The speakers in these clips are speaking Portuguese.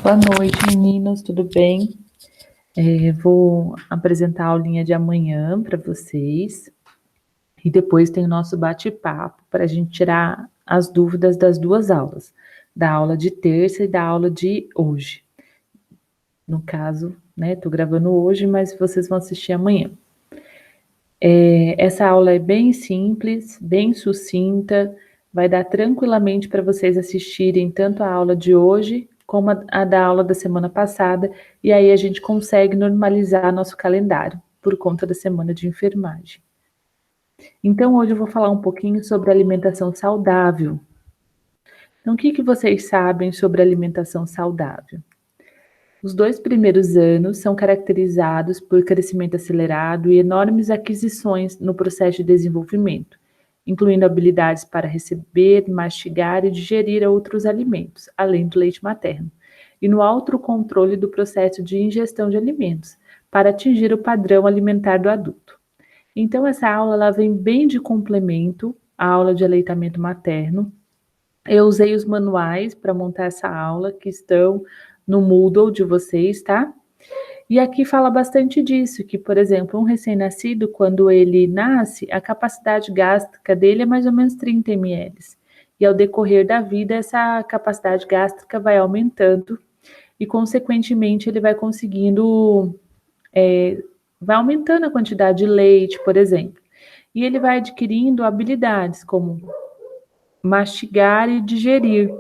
Boa noite, meninos, tudo bem? Vou apresentar a aulinha de amanhã para vocês e depois tem o nosso bate-papo para a gente tirar as dúvidas das duas aulas, da aula de terça e da aula de hoje. No caso, né, estou gravando hoje, mas vocês vão assistir amanhã. Essa aula é bem simples, bem sucinta, vai dar tranquilamente para vocês assistirem tanto a aula de hoje como a da aula da semana passada, e aí a gente consegue normalizar nosso calendário por conta da semana de enfermagem. Então, hoje eu vou falar um pouquinho sobre alimentação saudável. Então, o que vocês sabem sobre alimentação saudável? Os 2 primeiros anos são caracterizados por crescimento acelerado e enormes aquisições no processo de desenvolvimento, incluindo habilidades para receber, mastigar e digerir outros alimentos, além do leite materno, e no autocontrole do processo de ingestão de alimentos, para atingir o padrão alimentar do adulto. Então, essa aula ela vem bem de complemento à aula de aleitamento materno. Eu usei os manuais para montar essa aula que estão no Moodle de vocês, tá? E aqui fala bastante disso, que, por exemplo, um recém-nascido, quando ele nasce, a capacidade gástrica dele é mais ou menos 30 ml. E ao decorrer da vida, essa capacidade gástrica vai aumentando e, consequentemente, ele vai conseguindo, vai aumentando a quantidade de leite, por exemplo. E ele vai adquirindo habilidades como mastigar e digerir.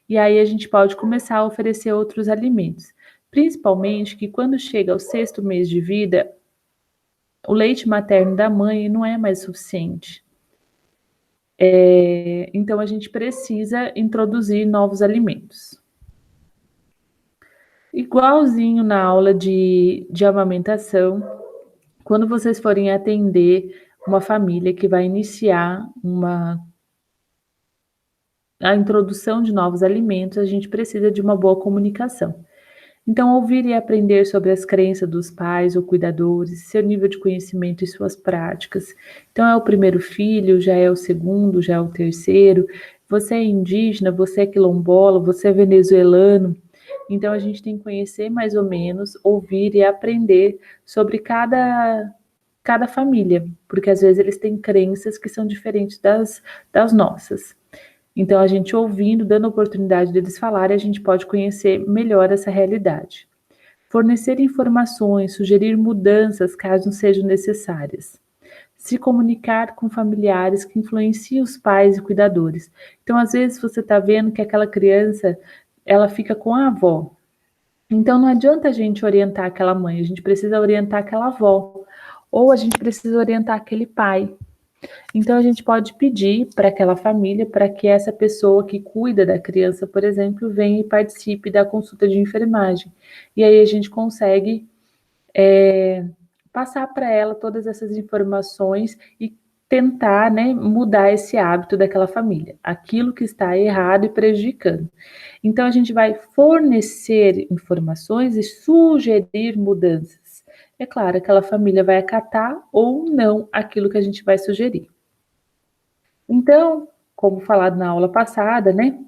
E aí a gente pode começar a oferecer outros alimentos. Principalmente que quando chega ao 6º mês de vida, o leite materno da mãe não é mais suficiente. Então a gente precisa introduzir novos alimentos. Igualzinho na aula de amamentação, quando vocês forem atender uma família que vai iniciar a introdução de novos alimentos, a gente precisa de uma boa comunicação. Então, ouvir e aprender sobre as crenças dos pais ou cuidadores, seu nível de conhecimento e suas práticas. Então, é o primeiro filho, já é o segundo, já é o terceiro. Você é indígena, você é quilombola, você é venezuelano. Então, a gente tem que conhecer mais ou menos, ouvir e aprender sobre cada família, porque às vezes eles têm crenças que são diferentes das nossas. Então, a gente ouvindo, dando a oportunidade deles falarem, a gente pode conhecer melhor essa realidade. Fornecer informações, sugerir mudanças caso sejam necessárias. Se comunicar com familiares que influenciam os pais e cuidadores. Então, às vezes, você está vendo que aquela criança, ela fica com a avó. Então, não adianta a gente orientar aquela mãe, a gente precisa orientar aquela avó. Ou a gente precisa orientar aquele pai. Então, a gente pode pedir para aquela família, para que essa pessoa que cuida da criança, por exemplo, venha e participe da consulta de enfermagem. E aí a gente consegue passar para ela todas essas informações e tentar, né, mudar esse hábito daquela família, aquilo que está errado e prejudicando. Então, a gente vai fornecer informações e sugerir mudanças. É claro, aquela família vai acatar ou não aquilo que a gente vai sugerir. Então, como falado na aula passada, né?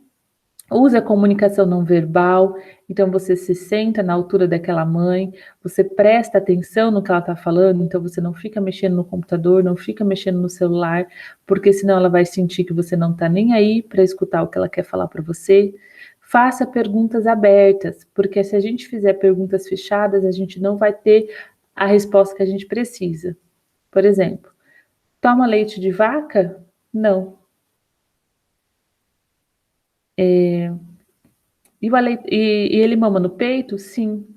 Use a comunicação não verbal. Então, você se senta na altura daquela mãe, você presta atenção no que ela está falando, então você não fica mexendo no computador, não fica mexendo no celular, porque senão ela vai sentir que você não está nem aí para escutar o que ela quer falar para você. Faça perguntas abertas, porque se a gente fizer perguntas fechadas, a gente não vai ter a resposta que a gente precisa. Por exemplo, toma leite de vaca? Não. E ele mama no peito? Sim.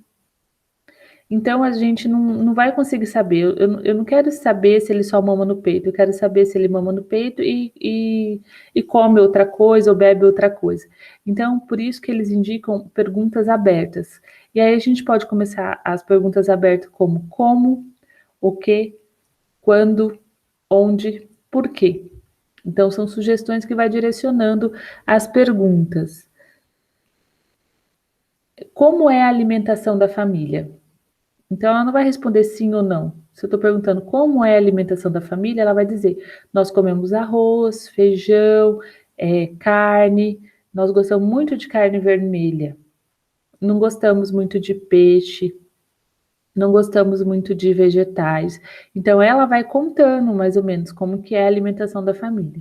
Então a gente não vai conseguir saber. Eu não quero saber se ele só mama no peito, eu quero saber se ele mama no peito e come outra coisa ou bebe outra coisa. Então, por isso que eles indicam perguntas abertas. E aí a gente pode começar as perguntas abertas como, o que, quando, onde, por quê. Então, são sugestões que vai direcionando as perguntas. Como é a alimentação da família? Então, ela não vai responder sim ou não. Se eu estou perguntando como é a alimentação da família, ela vai dizer: nós comemos arroz, feijão, carne, nós gostamos muito de carne vermelha. não gostamos muito de peixe, não gostamos muito de vegetais. Então, ela vai contando mais ou menos como que é a alimentação da família.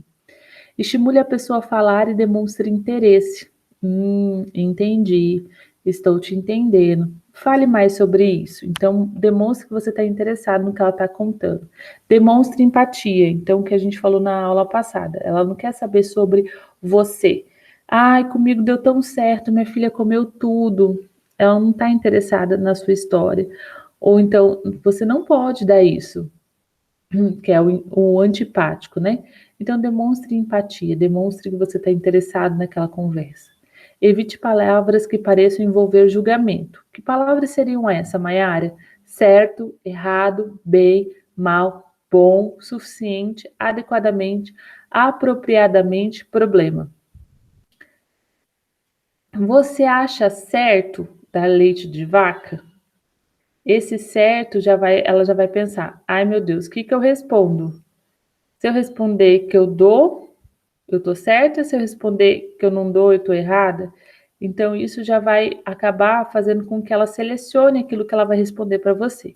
Estimule a pessoa a falar e demonstre interesse. Entendi. Estou te entendendo. Fale mais sobre isso. Então, demonstre que você está interessado no que ela está contando. Demonstre empatia. Então, o que a gente falou na aula passada. Ela não quer saber sobre você. Ai, comigo deu tão certo, minha filha comeu tudo. Ela não está interessada na sua história. Ou então, você não pode dar isso, que é o antipático, né? Então, demonstre empatia, demonstre que você está interessado naquela conversa. Evite palavras que pareçam envolver julgamento. Que palavras seriam essa, Mayara? Certo, errado, bem, mal, bom, suficiente, adequadamente, apropriadamente, problema. Você acha certo dar leite de vaca? Esse certo ela já vai pensar: ai meu Deus, o que eu respondo? Se eu responder que eu dou, eu estou certa, se eu responder que eu não dou, eu estou errada. Então, isso já vai acabar fazendo com que ela selecione aquilo que ela vai responder para você.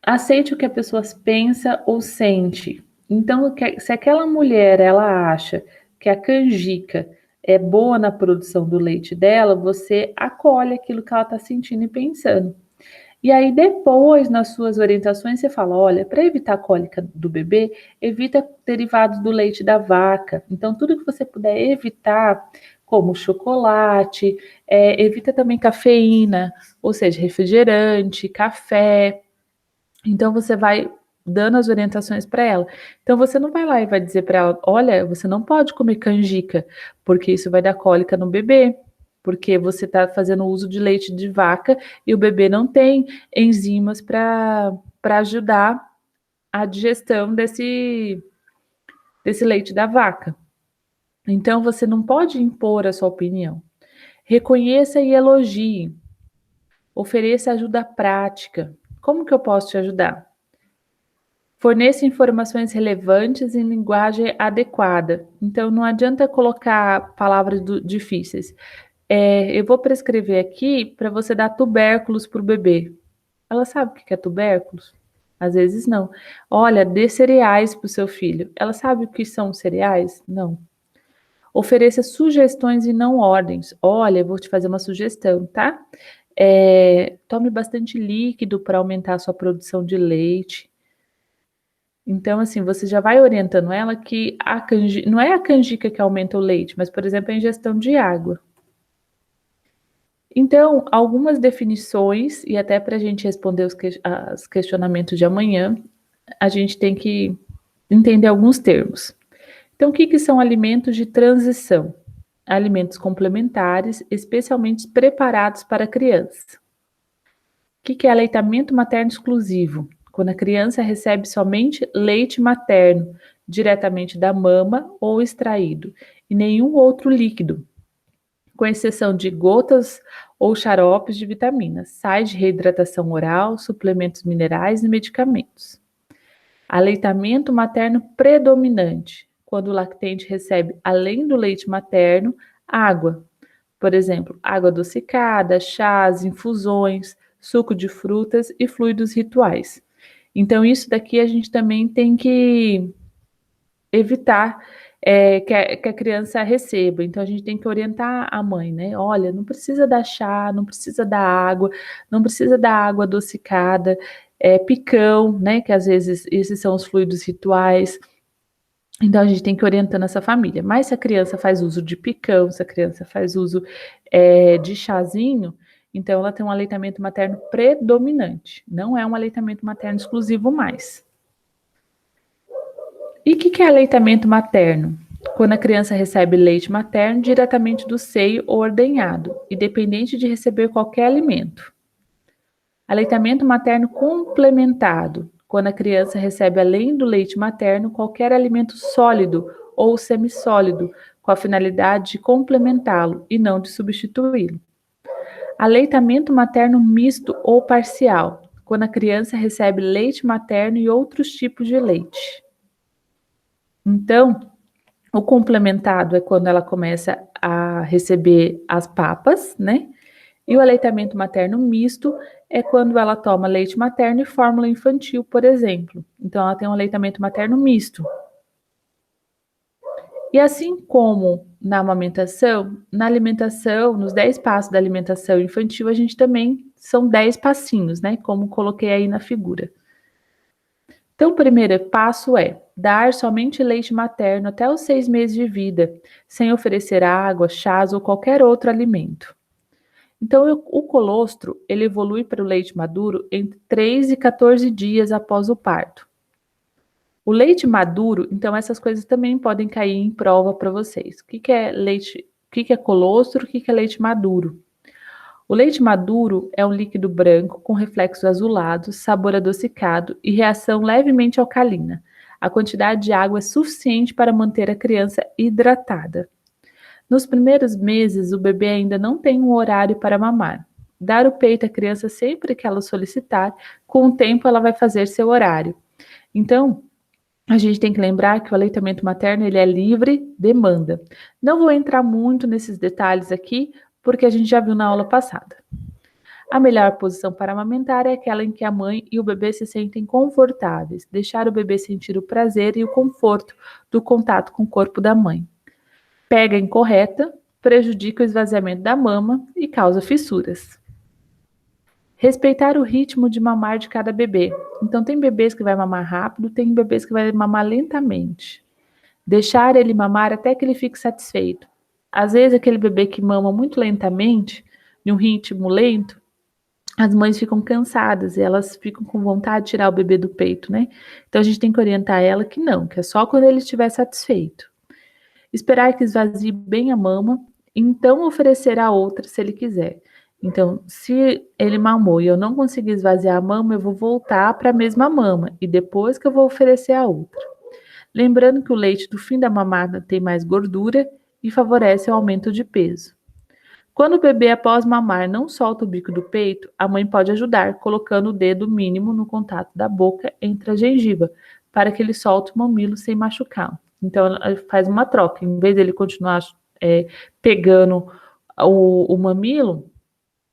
Aceite o que a pessoa pensa ou sente. Então, se aquela mulher ela acha que a canjica é boa na produção do leite dela, você acolhe aquilo que ela está sentindo e pensando. E aí depois, nas suas orientações, você fala, olha, para evitar a cólica do bebê, evita derivados do leite da vaca. Então, tudo que você puder evitar, como chocolate, evita também cafeína, ou seja, refrigerante, café. Então, você vai dando as orientações para ela. Então, você não vai lá e vai dizer para ela, olha, você não pode comer canjica, porque isso vai dar cólica no bebê. Porque você está fazendo uso de leite de vaca e o bebê não tem enzimas para ajudar a digestão desse leite da vaca. Então, você não pode impor a sua opinião. Reconheça e elogie. Ofereça ajuda prática. Como que eu posso te ajudar? Forneça informações relevantes em linguagem adequada. Então, não adianta colocar palavras difíceis. Eu vou prescrever aqui para você dar tubérculos para o bebê. Ela sabe o que é tubérculos? Às vezes não. Olha, dê cereais para o seu filho. Ela sabe o que são cereais? Não. Ofereça sugestões e não ordens. Olha, eu vou te fazer uma sugestão, tá? Tome bastante líquido para aumentar a sua produção de leite. Então, assim, você já vai orientando ela que não é a canjica que aumenta o leite, mas, por exemplo, a ingestão de água. Então, algumas definições, e até para a gente responder os questionamentos de amanhã, a gente tem que entender alguns termos. Então, o que são alimentos de transição? Alimentos complementares, especialmente preparados para criança. O que é aleitamento materno exclusivo? Quando a criança recebe somente leite materno, diretamente da mama ou extraído, e nenhum outro líquido, com exceção de gotas ou xaropes de vitaminas, sais de reidratação oral, suplementos minerais e medicamentos. Aleitamento materno predominante, quando o lactente recebe, além do leite materno, água. Por exemplo, água adocicada, chás, infusões, suco de frutas e fluidos rituais. Então, isso daqui a gente também tem que evitar que a criança receba. Então, a gente tem que orientar a mãe, né? Olha, não precisa dar chá, não precisa dar água, não precisa dar água adocicada, picão, né? Que às vezes esses são os fluidos rituais. Então, a gente tem que ir orientando essa família. Mas se a criança faz uso de picão, se a criança faz uso de chazinho, então ela tem um aleitamento materno predominante. Não é um aleitamento materno exclusivo mais. E o que é aleitamento materno? Quando a criança recebe leite materno diretamente do seio ou ordenhado, independente de receber qualquer alimento. Aleitamento materno complementado, quando a criança recebe, além do leite materno, qualquer alimento sólido ou semissólido, com a finalidade de complementá-lo e não de substituí-lo. Aleitamento materno misto ou parcial, quando a criança recebe leite materno e outros tipos de leite. Então, o complementado é quando ela começa a receber as papas, né? E o aleitamento materno misto é quando ela toma leite materno e fórmula infantil, por exemplo. Então, ela tem um aleitamento materno misto. E assim como na amamentação, na alimentação, nos 10 passos da alimentação infantil, a gente também são 10 passinhos, né? Como coloquei aí na figura. Então, o primeiro passo é dar somente leite materno até os 6 meses de vida, sem oferecer água, chás ou qualquer outro alimento. Então, o colostro, ele evolui para o leite maduro entre 3 e 14 dias após o parto. O leite maduro, então essas coisas também podem cair em prova para vocês. O que é leite, o que é colostro, o que é leite maduro? O leite maduro é um líquido branco com reflexo azulado, sabor adocicado e reação levemente alcalina. A quantidade de água é suficiente para manter a criança hidratada. Nos primeiros meses, o bebê ainda não tem um horário para mamar. Dar o peito à criança sempre que ela solicitar, com o tempo ela vai fazer seu horário. Então, a gente tem que lembrar que o aleitamento materno ele é livre demanda. Não vou entrar muito nesses detalhes aqui, porque a gente já viu na aula passada. A melhor posição para amamentar é aquela em que a mãe e o bebê se sentem confortáveis, deixar o bebê sentir o prazer e o conforto do contato com o corpo da mãe. Pega incorreta, prejudica o esvaziamento da mama e causa fissuras. Respeitar o ritmo de mamar de cada bebê. Então, tem bebês que vai mamar rápido, tem bebês que vai mamar lentamente. Deixar ele mamar até que ele fique satisfeito. Às vezes, aquele bebê que mama muito lentamente, em um ritmo lento, as mães ficam cansadas e elas ficam com vontade de tirar o bebê do peito, né? Então, a gente tem que orientar ela que não, que é só quando ele estiver satisfeito. Esperar que esvazie bem a mama, então oferecer a outra se ele quiser. Então, se ele mamou e eu não conseguir esvaziar a mama, eu vou voltar para a mesma mama e depois que eu vou oferecer a outra. Lembrando que o leite do fim da mamada tem mais gordura e favorece o aumento de peso. Quando o bebê após mamar não solta o bico do peito, a mãe pode ajudar colocando o dedo mínimo no contato da boca entre a gengiva, para que ele solte o mamilo sem machucar. Então, ela faz uma troca. Em vez dele continuar pegando o mamilo,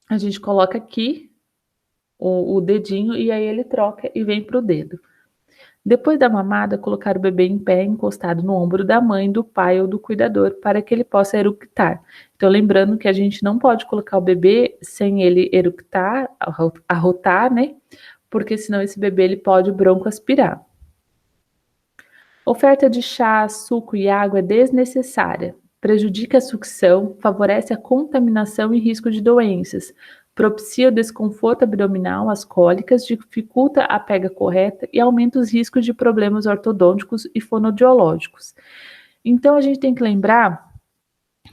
a gente coloca aqui o dedinho e aí ele troca e vem para o dedo. Depois da mamada, colocar o bebê em pé, encostado no ombro da mãe, do pai ou do cuidador, para que ele possa eructar. Então, lembrando que a gente não pode colocar o bebê sem ele eructar, arrotar, né? Porque senão esse bebê ele pode broncoaspirar. Oferta de chá, suco e água é desnecessária. Prejudica a sucção, favorece a contaminação e risco de doenças, propicia o desconforto abdominal, as cólicas, dificulta a pega correta e aumenta os riscos de problemas ortodônticos e fonoaudiológicos. Então, a gente tem que lembrar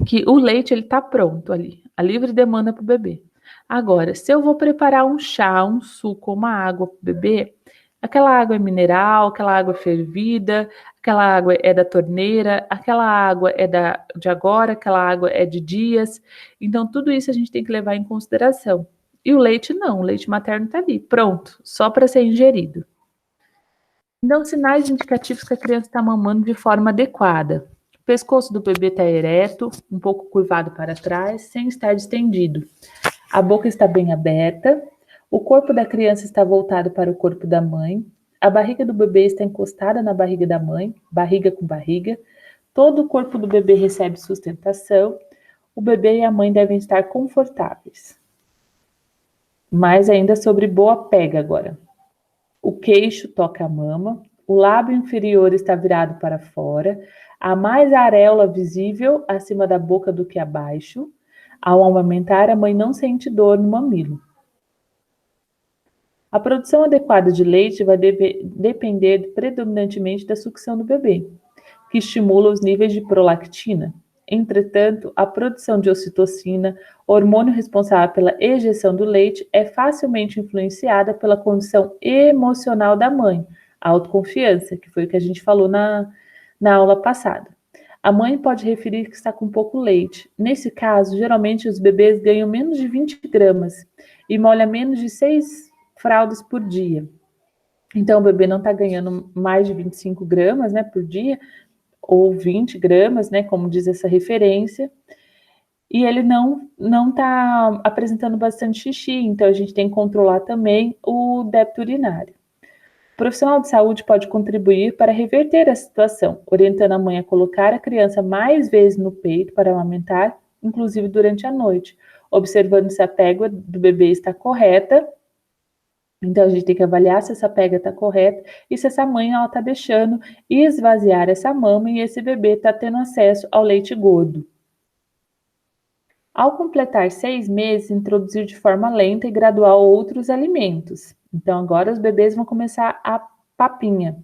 que o leite ele está pronto ali, a livre demanda para o bebê. Agora, se eu vou preparar um chá, um suco, uma água para o bebê, aquela água é mineral, aquela água é fervida, aquela água é da torneira, aquela água é de agora, aquela água é de dias. Então, tudo isso a gente tem que levar em consideração. E o leite não, o leite materno está ali, pronto, só para ser ingerido. Então, sinais indicativos que a criança está mamando de forma adequada. O pescoço do bebê está ereto, um pouco curvado para trás, sem estar distendido. A boca está bem aberta, o corpo da criança está voltado para o corpo da mãe, a barriga do bebê está encostada na barriga da mãe, barriga com barriga, todo o corpo do bebê recebe sustentação, o bebê e a mãe devem estar confortáveis. Mais ainda sobre boa pega agora. O queixo toca a mama, o lábio inferior está virado para fora, há mais areola visível acima da boca do que abaixo. Ao amamentar, a mãe não sente dor no mamilo. A produção adequada de leite vai depender predominantemente da sucção do bebê, que estimula os níveis de prolactina. Entretanto, a produção de ocitocina, hormônio responsável pela ejeção do leite, é facilmente influenciada pela condição emocional da mãe, a autoconfiança, que foi o que a gente falou na aula passada. A mãe pode referir que está com pouco leite. Nesse caso, geralmente os bebês ganham menos de 20 gramas e molha menos de 6 fraldas por dia. Então, o bebê não está ganhando mais de 25 gramas, né, por dia, ou 20 gramas, né, como diz essa referência. e ele não está apresentando bastante xixi, então a gente tem que controlar também o débito urinário. O profissional de saúde pode contribuir para reverter a situação, orientando a mãe a colocar a criança mais vezes no peito para amamentar, inclusive durante a noite, observando se a pega do bebê está correta. Então a gente tem que avaliar se essa pega está correta e se essa mãe está deixando esvaziar essa mama e esse bebê está tendo acesso ao leite gordo. Ao completar 6 meses, introduzir de forma lenta e gradual outros alimentos. Então, agora os bebês vão começar a papinha.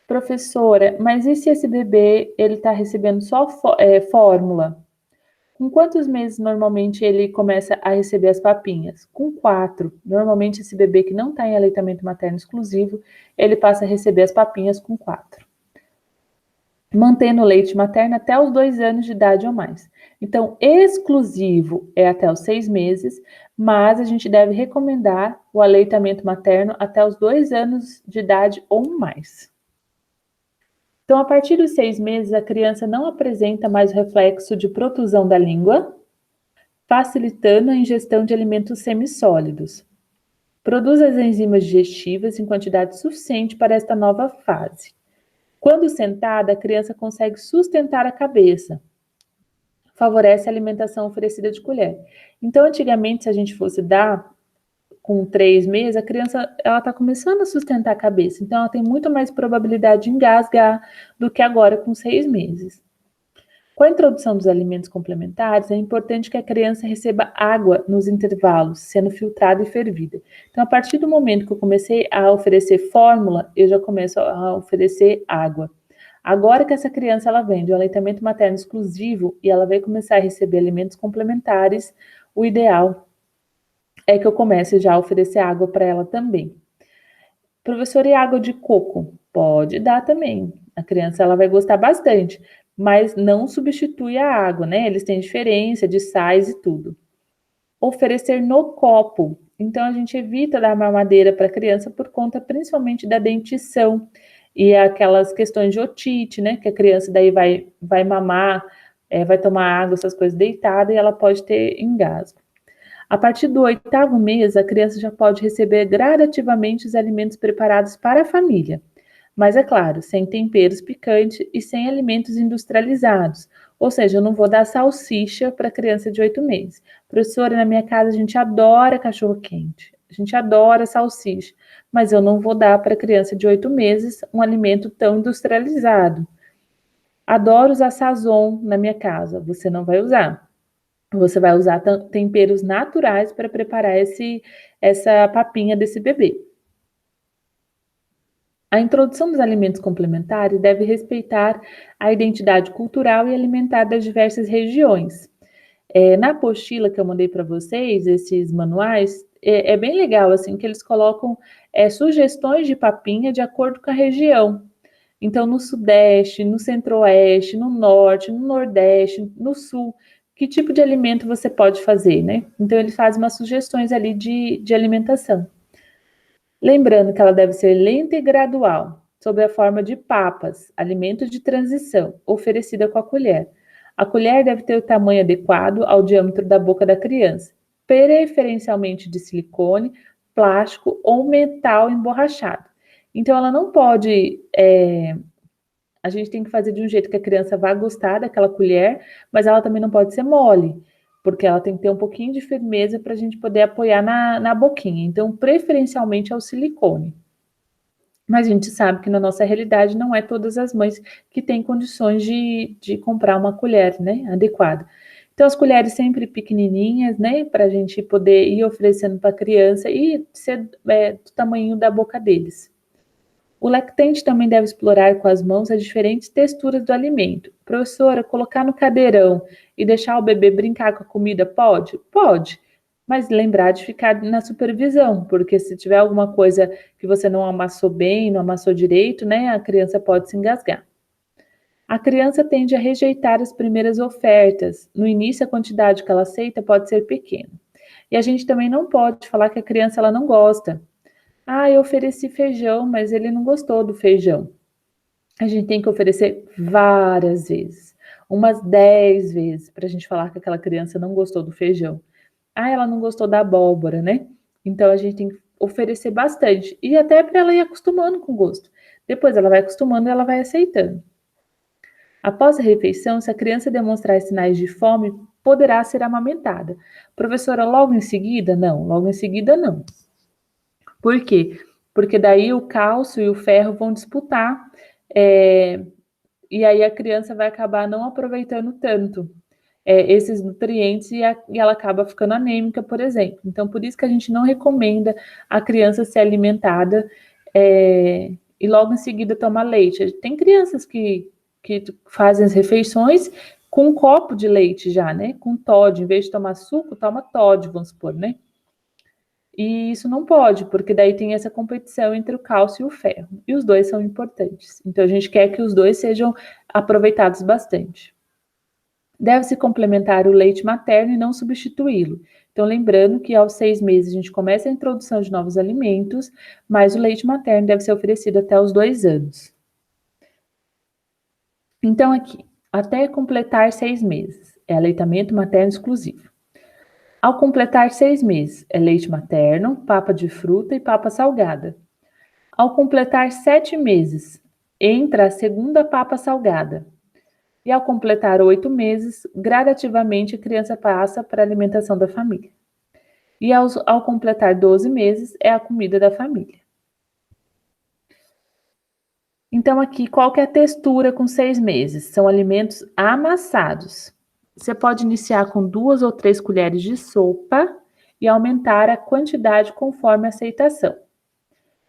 Professora, mas e se esse bebê ele está recebendo só fórmula? Com quantos meses normalmente ele começa a receber as papinhas? Com 4. Normalmente esse bebê que não está em aleitamento materno exclusivo, ele passa a receber as papinhas com 4. Mantendo o leite materno até os 2 anos de idade ou mais. Então, exclusivo é até os 6 meses, mas a gente deve recomendar o aleitamento materno até os 2 anos de idade ou mais. Então, a partir dos 6 meses, a criança não apresenta mais reflexo de protusão da língua, facilitando a ingestão de alimentos semissólidos. Produz as enzimas digestivas em quantidade suficiente para esta nova fase. Quando sentada, a criança consegue sustentar a cabeça. Favorece a alimentação oferecida de colher. Então, antigamente, se a gente fosse dar com 3 meses, a criança está começando a sustentar a cabeça. Então, ela tem muito mais probabilidade de engasgar do que agora com 6 meses. Com a introdução dos alimentos complementares, é importante que a criança receba água nos intervalos, sendo filtrada e fervida. Então, a partir do momento que eu comecei a oferecer fórmula, eu já começo a oferecer água. Agora que essa criança ela vem de um aleitamento materno exclusivo e ela vai começar a receber alimentos complementares, o ideal é que eu comece já a oferecer água para ela também. Professor, e água de coco? Pode dar também. A criança ela vai gostar bastante, mas não substitui a água, né? Eles têm diferença de sais e tudo. Oferecer no copo. Então a gente evita dar mamadeira para a criança por conta principalmente da dentição e aquelas questões de otite, né? Que a criança daí vai mamar, vai tomar água, essas coisas deitada e ela pode ter engasgo. A partir do 8º mês, a criança já pode receber gradativamente os alimentos preparados para a família. Mas é claro, sem temperos picantes e sem alimentos industrializados. Ou seja, eu não vou dar salsicha para criança de 8 meses. Professora, na minha casa a gente adora cachorro-quente, a gente adora salsicha, mas eu não vou dar para criança de 8 meses um alimento tão industrializado. Adoro usar sazon na minha casa, você não vai usar. Você vai usar temperos naturais para preparar essa papinha desse bebê. A introdução dos alimentos complementares deve respeitar a identidade cultural e alimentar das diversas regiões. Na apostila que eu mandei para vocês, esses manuais, é bem legal, assim, que eles colocam sugestões de papinha de acordo com a região. Então, no Sudeste, no Centro-Oeste, no Norte, no Nordeste, no Sul, que tipo de alimento você pode fazer, né? Então, ele faz umas sugestões ali de alimentação. Lembrando que ela deve ser lenta e gradual, sob a forma de papas, alimento de transição, oferecida com a colher. A colher deve ter o tamanho adequado ao diâmetro da boca da criança, preferencialmente de silicone, plástico ou metal emborrachado. Então, ela não pode. A gente tem que fazer de um jeito que a criança vá gostar daquela colher, mas ela também não pode ser mole, porque ela tem que ter um pouquinho de firmeza para a gente poder apoiar na boquinha. Então, preferencialmente é o silicone. Mas a gente sabe que na nossa realidade não é todas as mães que têm condições de comprar uma colher, né, adequada. Então, as colheres sempre pequenininhas, né, para a gente poder ir oferecendo para a criança e ser do tamanho da boca deles. O lactente também deve explorar com as mãos as diferentes texturas do alimento. Professora, colocar no cadeirão e deixar o bebê brincar com a comida pode? Pode. Mas lembrar de ficar na supervisão, porque se tiver alguma coisa que você não amassou bem, não amassou direito, né, a criança pode se engasgar. A criança tende a rejeitar as primeiras ofertas. No início, a quantidade que ela aceita pode ser pequena. E a gente também não pode falar que a criança ela não gosta. Eu ofereci feijão, mas ele não gostou do feijão. A gente tem que oferecer várias vezes. umas 10 vezes para a gente falar que aquela criança não gostou do feijão. Ah, ela não gostou da abóbora, né? Então a gente tem que oferecer bastante. E até para ela ir acostumando com o gosto. Depois ela vai acostumando e ela vai aceitando. Após a refeição, se a criança demonstrar sinais de fome, poderá ser amamentada. Professora, logo em seguida? Não, logo em seguida não. Por quê? Porque daí o cálcio e o ferro vão disputar, e aí a criança vai acabar não aproveitando tanto esses nutrientes e ela acaba ficando anêmica, por exemplo. Então, por isso que a gente não recomenda a criança ser alimentada e logo em seguida tomar leite. Tem crianças que fazem as refeições com um copo de leite já, né? Com Toddy, em vez de tomar suco, toma Toddy, vamos supor, né? E isso não pode, porque daí tem essa competição entre o cálcio e o ferro. E os dois são importantes. Então, a gente quer que os dois sejam aproveitados bastante. Deve-se complementar o leite materno e não substituí-lo. Então, lembrando que aos 6 meses a gente começa a introdução de novos alimentos, mas o leite materno deve ser oferecido até os 2 anos. Então, aqui, até completar 6 meses, é aleitamento materno exclusivo. Ao completar 6 meses, é leite materno, papa de fruta e papa salgada. Ao completar 7 meses, entra a segunda papa salgada. E ao completar 8 meses, gradativamente a criança passa para a alimentação da família. E ao completar 12 meses, é a comida da família. Então, aqui, qual que é a textura com 6 meses? São alimentos amassados. Você pode iniciar com 2 ou 3 colheres de sopa e aumentar a quantidade conforme a aceitação.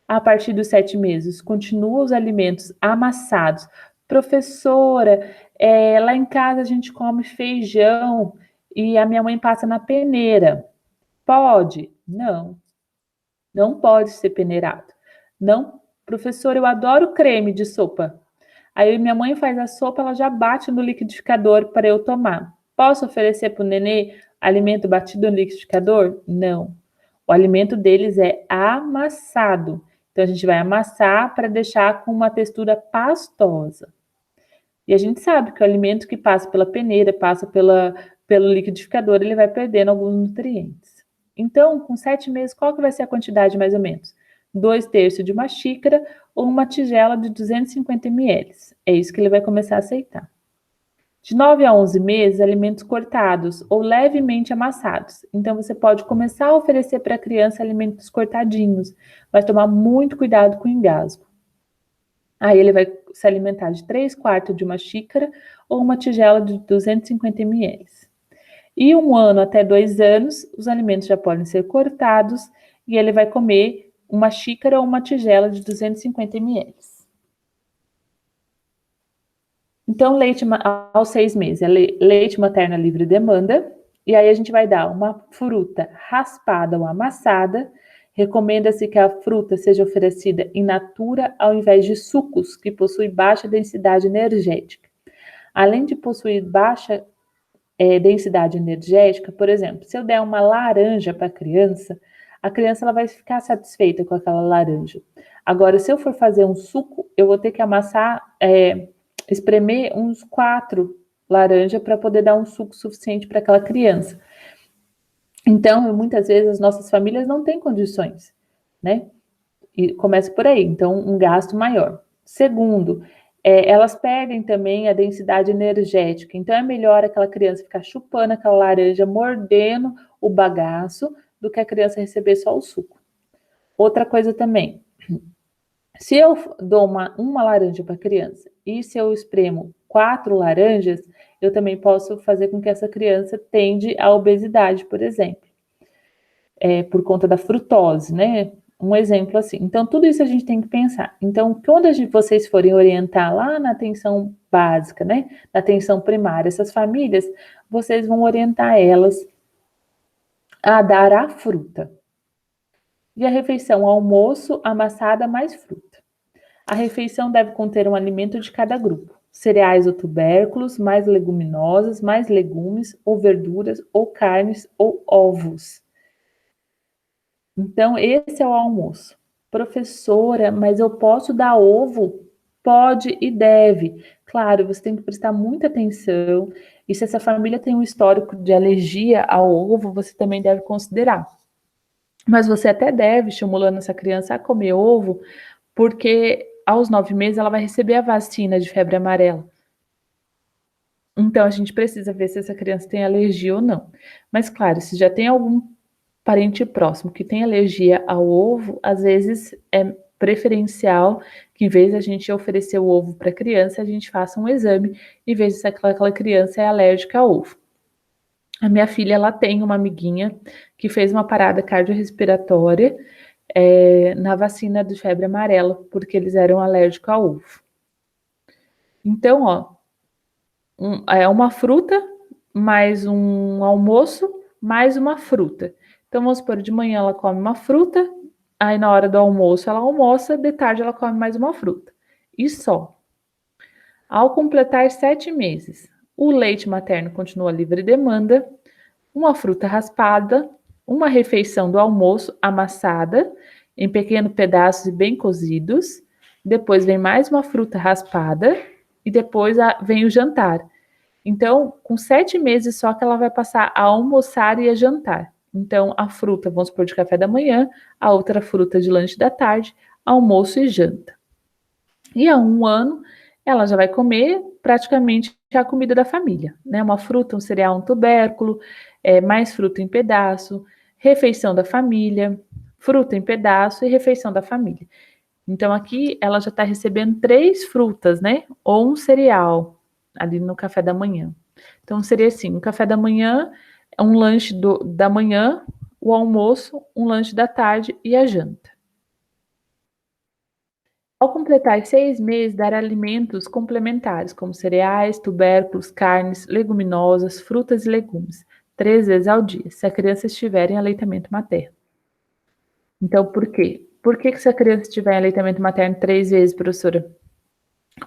A partir dos 7 meses, continua os alimentos amassados. Professora, lá em casa a gente come feijão e a minha mãe passa na peneira. Pode? Não, não pode ser peneirado. Não, professora, eu adoro creme de sopa. Aí minha mãe faz a sopa, ela já bate no liquidificador para eu tomar. Posso oferecer para o nenê alimento batido no liquidificador? Não. O alimento deles é amassado. Então a gente vai amassar para deixar com uma textura pastosa. E a gente sabe que o alimento que passa pela peneira, passa pelo liquidificador, ele vai perdendo alguns nutrientes. Então, com 7 meses, qual que vai ser a quantidade mais ou menos? 2/3 de uma xícara ou uma tigela de 250 ml. É isso que ele vai começar a aceitar. De 9 a 11 meses, alimentos cortados ou levemente amassados. Então, você pode começar a oferecer para a criança alimentos cortadinhos, mas tomar muito cuidado com o engasgo. Aí ele vai se alimentar de 3/4 de uma xícara ou uma tigela de 250 ml. E 1 ano até 2 anos, os alimentos já podem ser cortados e ele vai comer uma xícara ou uma tigela de 250 ml. Então, leite aos 6 meses, é leite materno livre demanda. E aí a gente vai dar uma fruta raspada ou amassada. Recomenda-se que a fruta seja oferecida in natura ao invés de sucos, que possuem baixa densidade energética. Além de possuir baixa densidade energética, por exemplo, se eu der uma laranja para a criança ela vai ficar satisfeita com aquela laranja. Agora, se eu for fazer um suco, eu vou ter que amassar, espremer uns 4 laranjas para poder dar um suco suficiente para aquela criança. Então, muitas vezes as nossas famílias não têm condições, né? E começa por aí, então um gasto maior. Segundo, elas perdem também a densidade energética, então é melhor aquela criança ficar chupando aquela laranja, mordendo o bagaço, do que a criança receber só o suco. Outra coisa também, se eu dou uma laranja para a criança e se eu espremo 4 laranjas, eu também posso fazer com que essa criança tende à obesidade, por exemplo, por conta da frutose, né? Um exemplo assim. Então, tudo isso a gente tem que pensar. Então, quando vocês forem orientar lá na atenção básica, né? Na atenção primária, essas famílias, vocês vão orientar elas a dar a fruta. E a refeição, almoço, amassada mais fruta. A refeição deve conter um alimento de cada grupo. Cereais ou tubérculos, mais leguminosas, mais legumes, ou verduras, ou carnes, ou ovos. Então, esse é o almoço. Professora, mas eu posso dar ovo? Pode e deve. Claro, você tem que prestar muita atenção. E se essa família tem um histórico de alergia ao ovo, você também deve considerar. Mas você até deve, estimulando essa criança a comer ovo, porque aos 9 meses ela vai receber a vacina de febre amarela. Então a gente precisa ver se essa criança tem alergia ou não. Mas claro, se já tem algum parente próximo que tem alergia ao ovo, às vezes é preferencial que, em vez de a gente oferecer o ovo para a criança, a gente faça um exame e veja se aquela criança é alérgica ao ovo. A minha filha, ela tem uma amiguinha que fez uma parada cardiorrespiratória na vacina de febre amarela, porque eles eram alérgicos ao ovo. Então, ó, é uma fruta, mais um almoço, mais uma fruta. Então, vamos supor, de manhã ela come uma fruta, aí na hora do almoço ela almoça, de tarde ela come mais uma fruta. E só. Ao completar 7 meses, o leite materno continua livre demanda, uma fruta raspada, uma refeição do almoço amassada em pequenos pedaços e bem cozidos, depois vem mais uma fruta raspada e depois vem o jantar. Então, com 7 meses só que ela vai passar a almoçar e a jantar. Então, a fruta, vamos supor, de café da manhã, a outra fruta de lanche da tarde, almoço e janta. E a 1 ano, ela já vai comer praticamente a comida da família, né? Uma fruta, um cereal, um tubérculo, mais fruta em pedaço, refeição da família, fruta em pedaço e refeição da família. Então, aqui ela já está recebendo 3 frutas, né? Ou um cereal ali no café da manhã. Então, seria assim: um café da manhã, um lanche da manhã, o almoço, um lanche da tarde e a janta. Ao completar 6 meses, dar alimentos complementares, como cereais, tubérculos, carnes, leguminosas, frutas e legumes, 3 vezes ao dia, se a criança estiver em aleitamento materno. Então, por quê? Por que se a criança estiver em aleitamento materno 3 vezes, professora?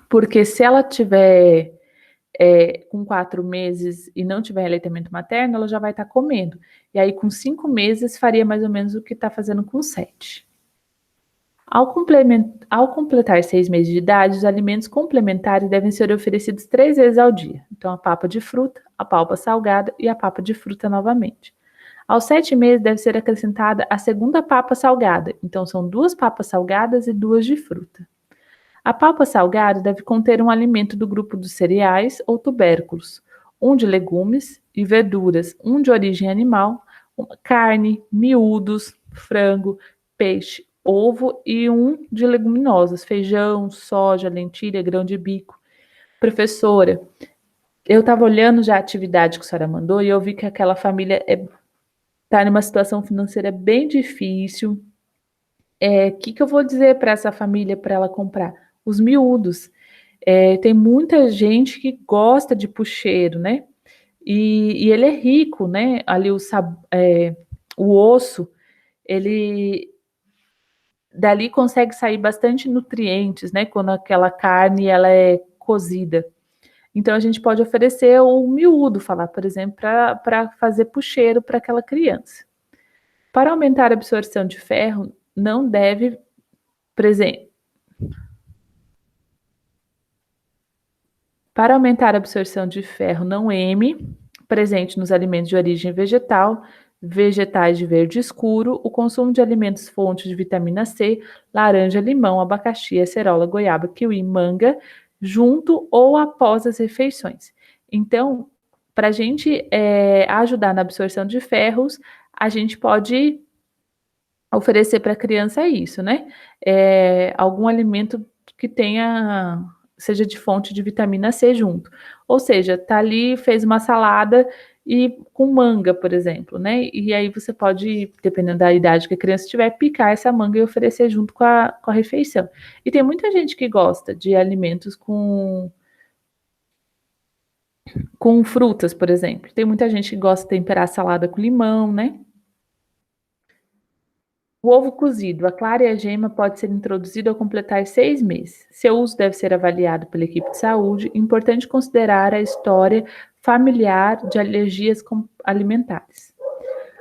Porque se ela tiver com 4 meses e não tiver aleitamento materno, ela já vai estar comendo. E aí, com 5 meses, faria mais ou menos o que está fazendo com 7. Ao completar 6 meses de idade, os alimentos complementares devem ser oferecidos 3 vezes ao dia. Então, a papa de fruta, a palpa salgada e a papa de fruta novamente. Aos 7 meses, deve ser acrescentada a segunda papa salgada. Então, são 2 papas salgadas e 2 de fruta. A papa salgada deve conter um alimento do grupo dos cereais ou tubérculos, um de legumes e verduras, um de origem animal, carne, miúdos, frango, peixe, ovo e um de leguminosas, feijão, soja, lentilha, grão de bico. Professora, eu estava olhando já a atividade que a senhora mandou e eu vi que aquela família está numa situação financeira bem difícil. O que eu vou dizer para essa família para ela comprar? Os miúdos. Tem muita gente que gosta de pucheiro, né? E ele é rico, né? Ali o osso, ele dali consegue sair bastante nutrientes, né? Quando aquela carne ela é cozida. Então a gente pode oferecer o miúdo, falar, por exemplo, para fazer pucheiro para aquela criança. Para aumentar a absorção de ferro, não deve Para aumentar a absorção de ferro não M, presente nos alimentos de origem vegetal, vegetais de verde escuro, o consumo de alimentos fontes de vitamina C, laranja, limão, abacaxi, acerola, goiaba, kiwi, manga, junto ou após as refeições. Então, para a gente ajudar na absorção de ferros, a gente pode oferecer para a criança isso, né? Algum alimento que seja de fonte de vitamina C junto. Ou seja, tá ali, fez uma salada e com manga, por exemplo, né? E aí você pode, dependendo da idade que a criança tiver, picar essa manga e oferecer junto com a refeição. E tem muita gente que gosta de alimentos com frutas, por exemplo. Tem muita gente que gosta de temperar a salada com limão, né? O ovo cozido, a clara e a gema pode ser introduzido ao completar 6 meses. Seu uso deve ser avaliado pela equipe de saúde. Importante considerar a história familiar de alergias alimentares.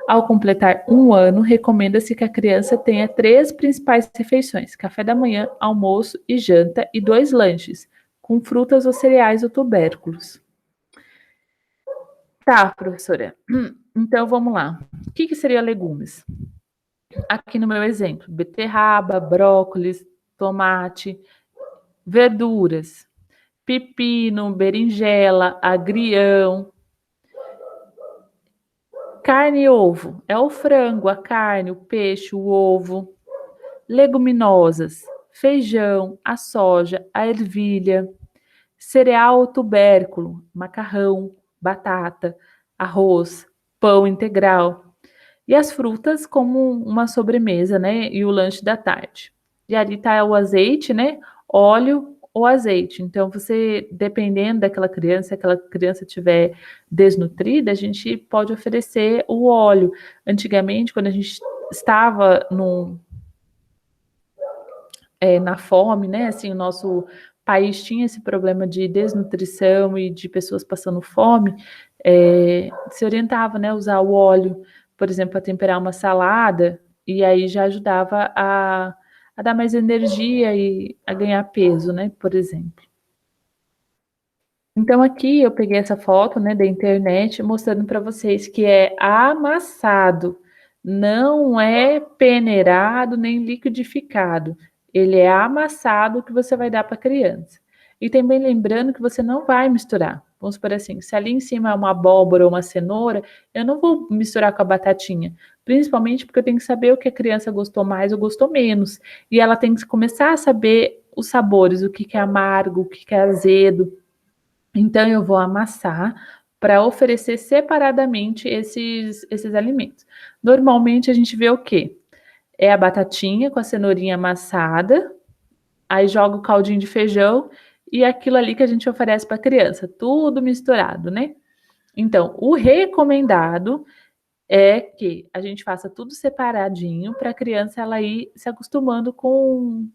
Ao completar 1 ano, recomenda-se que a criança tenha 3 principais refeições: café da manhã, almoço e janta, e 2 lanches, com frutas ou cereais ou tubérculos. Tá, professora. Então, vamos lá. O que seria legumes? Aqui no meu exemplo, beterraba, brócolis, tomate, verduras, pepino, berinjela, agrião, carne e ovo. É o frango, a carne, o peixe, o ovo. Leguminosas, feijão, a soja, a ervilha, cereal ou tubérculo, macarrão, batata, arroz, pão integral. E as frutas como uma sobremesa, né? E o lanche da tarde. E ali tá o azeite, né? Óleo ou azeite. Então, você, dependendo daquela criança, se aquela criança tiver desnutrida, a gente pode oferecer o óleo. Antigamente, quando a gente estava na fome, né? Assim, o nosso país tinha esse problema de desnutrição e de pessoas passando fome, se orientava, né, a usar o óleo, por exemplo, para temperar uma salada, e aí já ajudava a dar mais energia e a ganhar peso, né, por exemplo. Então aqui eu peguei essa foto, né, da internet mostrando para vocês que é amassado, não é peneirado nem liquidificado. Ele é amassado que você vai dar para a criança. E também lembrando que você não vai misturar. Vamos supor assim, se ali em cima é uma abóbora ou uma cenoura, eu não vou misturar com a batatinha. Principalmente porque eu tenho que saber o que a criança gostou mais ou gostou menos. E ela tem que começar a saber os sabores, o que é amargo, o que é azedo. Então, eu vou amassar para oferecer separadamente esses alimentos. Normalmente, a gente vê o quê? É a batatinha com a cenourinha amassada, aí joga o caldinho de feijão e aquilo ali que a gente oferece para a criança, tudo misturado, né? Então, o recomendado é que a gente faça tudo separadinho para a criança ela ir se acostumando com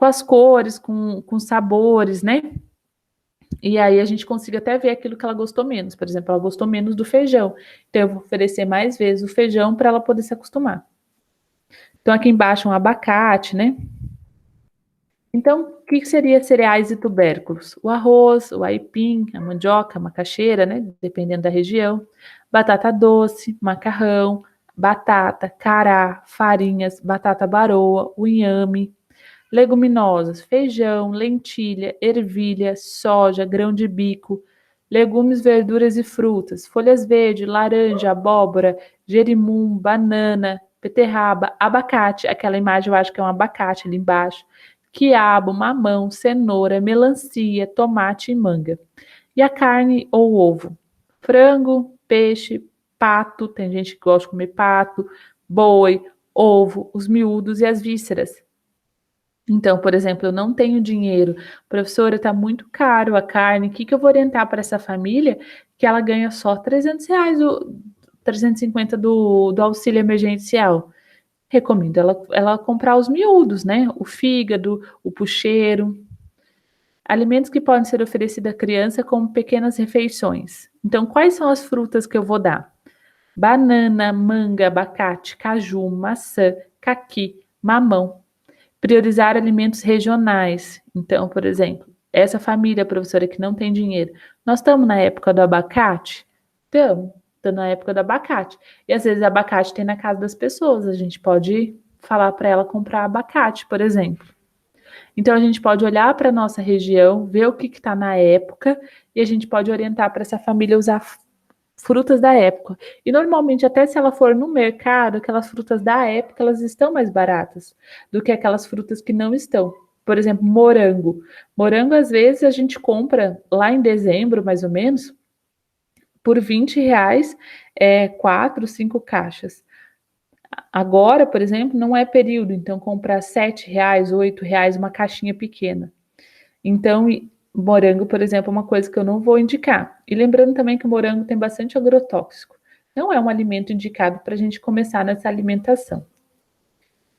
as cores, com os sabores, né? E aí a gente consiga até ver aquilo que ela gostou menos. Por exemplo, ela gostou menos do feijão. Então eu vou oferecer mais vezes o feijão para ela poder se acostumar. Então aqui embaixo um abacate, né? Então, o que seria cereais e tubérculos? O arroz, o aipim, a mandioca, a macaxeira, né? Dependendo da região. Batata doce, macarrão, batata, cará, farinhas, batata baroa, o inhame, leguminosas, feijão, lentilha, ervilha, soja, grão de bico, legumes, verduras e frutas, folhas verdes, laranja, abóbora, jerimum, banana, beterraba, abacate, aquela imagem eu acho que é um abacate ali embaixo, quiabo, mamão, cenoura, melancia, tomate e manga. E a carne ou ovo, frango, peixe, pato, tem gente que gosta de comer pato, boi, ovo, os miúdos e as vísceras. Então, por exemplo, eu não tenho dinheiro, professora, está muito caro a carne, o que eu vou orientar para essa família que ela ganha só R$ 300, 350 do auxílio emergencial? Recomendo ela comprar os miúdos, né? O fígado, o pucheiro, alimentos que podem ser oferecidos à criança como pequenas refeições. Então, quais são as frutas que eu vou dar? Banana, manga, abacate, caju, maçã, caqui, mamão. Priorizar alimentos regionais. Então, por exemplo, essa família, professora, que não tem dinheiro, nós estamos na época do abacate? Estamos na época do abacate. E às vezes abacate tem na casa das pessoas, a gente pode falar para ela comprar abacate, por exemplo. Então, a gente pode olhar para a nossa região, ver o que está na época, e a gente pode orientar para essa família usar frutas da época. E normalmente, até se ela for no mercado, aquelas frutas da época, elas estão mais baratas do que aquelas frutas que não estão. Por exemplo, morango. Morango, às vezes, a gente compra lá em dezembro, mais ou menos, por R$ 20, 4, 5 caixas. Agora, por exemplo, não é período, então comprar R$ 7, R$ 8, uma caixinha pequena. Então, morango, por exemplo, é uma coisa que eu não vou indicar. E lembrando também que o morango tem bastante agrotóxico. Não é um alimento indicado para a gente começar nessa alimentação.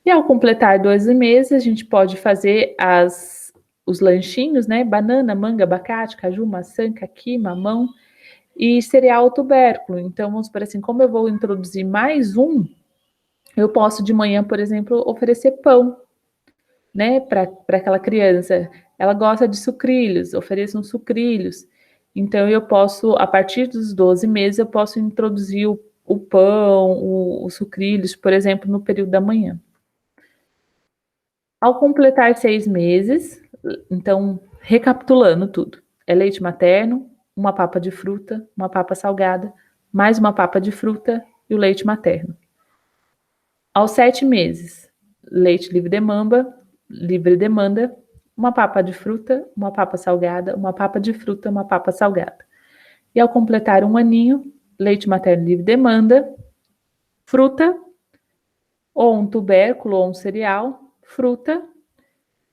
E ao completar 12 meses, a gente pode fazer os lanchinhos, né? Banana, manga, abacate, caju, maçã, caqui, mamão e cereal tubérculo. Então, vamos por assim, como eu vou introduzir mais um, eu posso de manhã, por exemplo, oferecer pão, né, para aquela criança. ela gosta de sucrilhos, ofereçam sucrilhos. Então, eu posso, a partir dos 12 meses, eu posso introduzir o pão, os sucrilhos, por exemplo, no período da manhã. Ao completar 6 meses, então, recapitulando tudo, é leite materno, uma papa de fruta, uma papa salgada, mais uma papa de fruta e o leite materno. Aos 7 meses, leite livre demanda, uma papa de fruta, uma papa salgada, uma papa de fruta, uma papa salgada. E ao completar 1 aninho, leite materno livre demanda, fruta, ou um tubérculo ou um cereal, fruta,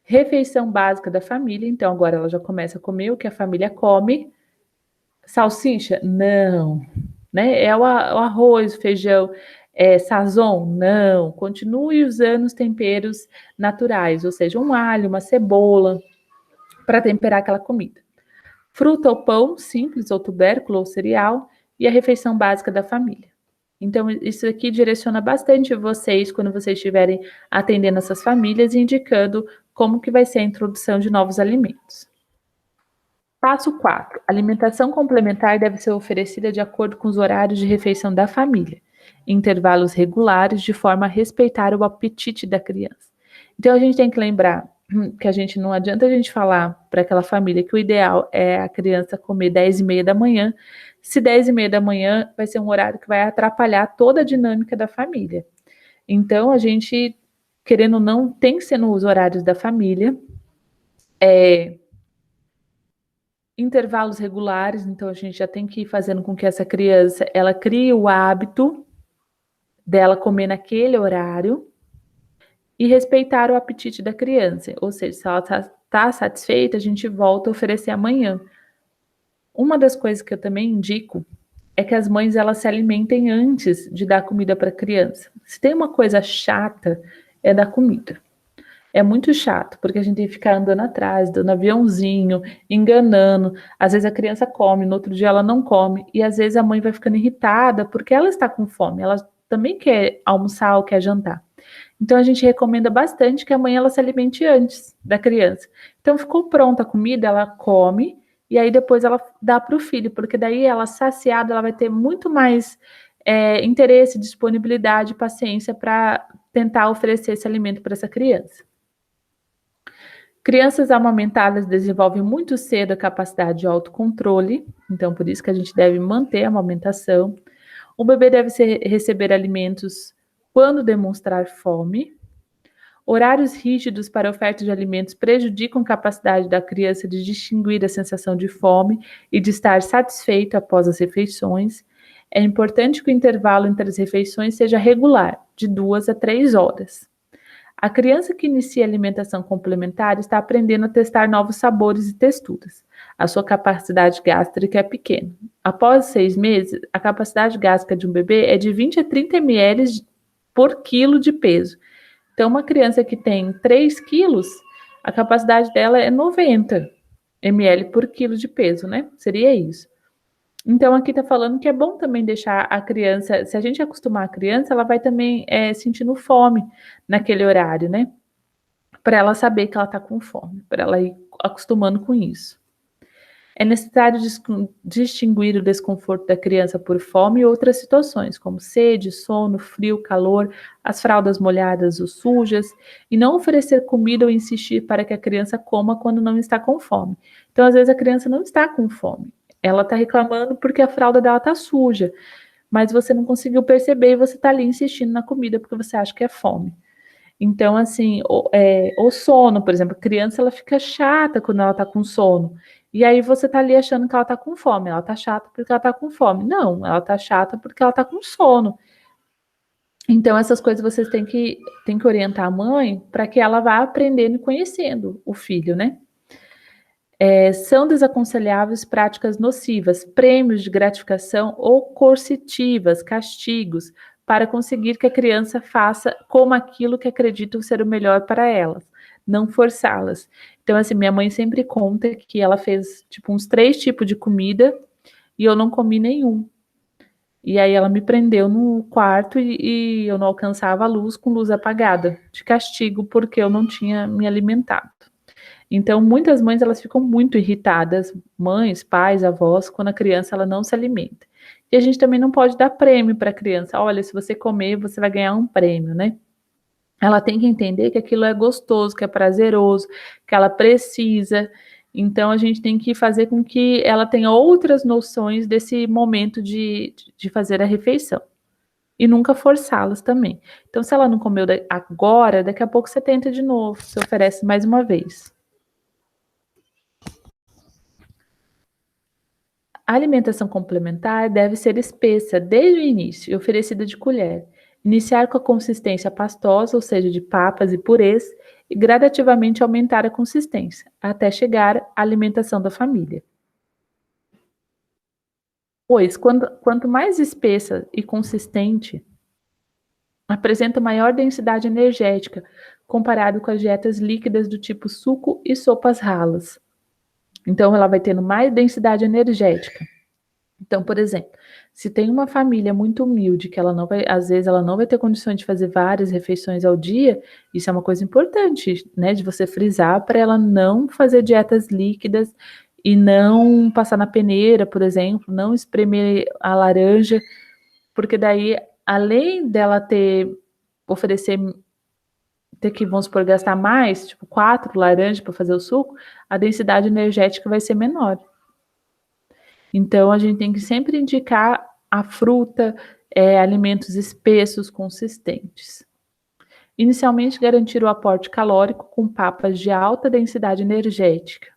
refeição básica da família, então agora ela já começa a comer o que a família come. Salsicha? Não. Né? É o arroz, feijão, sazon? Não. Continue usando os temperos naturais, ou seja, um alho, uma cebola, para temperar aquela comida. Fruta ou pão, simples, ou tubérculo ou cereal, e a refeição básica da família. Então, isso aqui direciona bastante vocês quando vocês estiverem atendendo essas famílias e indicando como que vai ser a introdução de novos alimentos. Passo 4. Alimentação complementar deve ser oferecida de acordo com os horários de refeição da família, em intervalos regulares, de forma a respeitar o apetite da criança. Então, a gente tem que lembrar que não adianta a gente falar para aquela família que o ideal é a criança comer 10h30 da manhã, se 10h30 da manhã vai ser um horário que vai atrapalhar toda a dinâmica da família. Então, a gente, querendo ou não, tem que ser nos horários da família, intervalos regulares, então a gente já tem que ir fazendo com que essa criança, ela crie o hábito dela comer naquele horário e respeitar o apetite da criança, ou seja, se ela tá satisfeita, a gente volta a oferecer amanhã. Uma das coisas que eu também indico é que as mães elas se alimentem antes de dar comida para a criança. Se tem uma coisa chata, é dar comida. É muito chato, porque a gente tem que ficar andando atrás, dando aviãozinho, enganando. Às vezes a criança come, no outro dia ela não come, e às vezes a mãe vai ficando irritada porque ela está com fome, ela também quer almoçar ou quer jantar. Então a gente recomenda bastante que a mãe ela se alimente antes da criança. Então ficou pronta a comida, ela come e aí depois ela dá para o filho, porque daí ela saciada, ela vai ter muito mais interesse, disponibilidade, paciência para tentar oferecer esse alimento para essa criança. Crianças amamentadas desenvolvem muito cedo a capacidade de autocontrole, então por isso que a gente deve manter a amamentação. O bebê deve receber alimentos quando demonstrar fome. Horários rígidos para a oferta de alimentos prejudicam a capacidade da criança de distinguir a sensação de fome e de estar satisfeito após as refeições. É importante que o intervalo entre as refeições seja regular, de 2 a 3 horas. A criança que inicia a alimentação complementar está aprendendo a testar novos sabores e texturas. A sua capacidade gástrica é pequena. Após 6 meses, a capacidade gástrica de um bebê é de 20 a 30 ml por quilo de peso. Então, uma criança que tem 3 quilos, a capacidade dela é 90 ml por quilo de peso, né? Seria isso. Então, aqui está falando que é bom também deixar a criança, se a gente acostumar a criança, ela vai também sentindo fome naquele horário, né? Para ela saber que ela está com fome, para ela ir acostumando com isso. É necessário distinguir o desconforto da criança por fome e outras situações, como sede, sono, frio, calor, as fraldas molhadas ou sujas, e não oferecer comida ou insistir para que a criança coma quando não está com fome. Então, às vezes, a criança não está com fome. Ela está reclamando porque a fralda dela está suja, mas você não conseguiu perceber e você está ali insistindo na comida porque você acha que é fome. Então, assim, o sono, por exemplo, a criança ela fica chata quando ela está com sono. E aí você está ali achando que ela está com fome. Ela está chata porque ela está com fome. Não, ela está chata porque ela está com sono. Então, essas coisas vocês têm que orientar a mãe para que ela vá aprendendo e conhecendo o filho, né? São desaconselháveis práticas nocivas, prêmios de gratificação ou coercitivas, castigos, para conseguir que a criança faça como aquilo que acreditam ser o melhor para elas, não forçá-las. Então, assim, minha mãe sempre conta que ela fez, tipo, uns 3 tipos de comida e eu não comi nenhum. E aí ela me prendeu no quarto e eu não alcançava a luz com luz apagada, de castigo, porque eu não tinha me alimentado. Então, muitas mães elas ficam muito irritadas, mães, pais, avós, quando a criança ela não se alimenta. E a gente também não pode dar prêmio para a criança. Olha, se você comer, você vai ganhar um prêmio, né? Ela tem que entender que aquilo é gostoso, que é prazeroso, que ela precisa. Então, a gente tem que fazer com que ela tenha outras noções desse momento de fazer a refeição. E nunca forçá-las também. Então, se ela não comeu agora, daqui a pouco você tenta de novo, você oferece mais uma vez. A alimentação complementar deve ser espessa desde o início e oferecida de colher. Iniciar com a consistência pastosa, ou seja, de papas e purês, e gradativamente aumentar a consistência, até chegar à alimentação da família. Pois, quanto mais espessa e consistente, apresenta maior densidade energética, comparado com as dietas líquidas do tipo suco e sopas ralas. Então, ela vai tendo mais densidade energética. Então, por exemplo, se tem uma família muito humilde, que ela não vai, às vezes ela não vai ter condições de fazer várias refeições ao dia, isso é uma coisa importante, né, de você frisar para ela não fazer dietas líquidas e não passar na peneira, por exemplo, não espremer a laranja, porque daí, além dela oferecer, ter que, vamos supor, gastar mais, tipo 4 laranjas para fazer o suco, a densidade energética vai ser menor. Então, a gente tem que sempre indicar a fruta, alimentos espessos, consistentes. Inicialmente, garantir o aporte calórico com papas de alta densidade energética.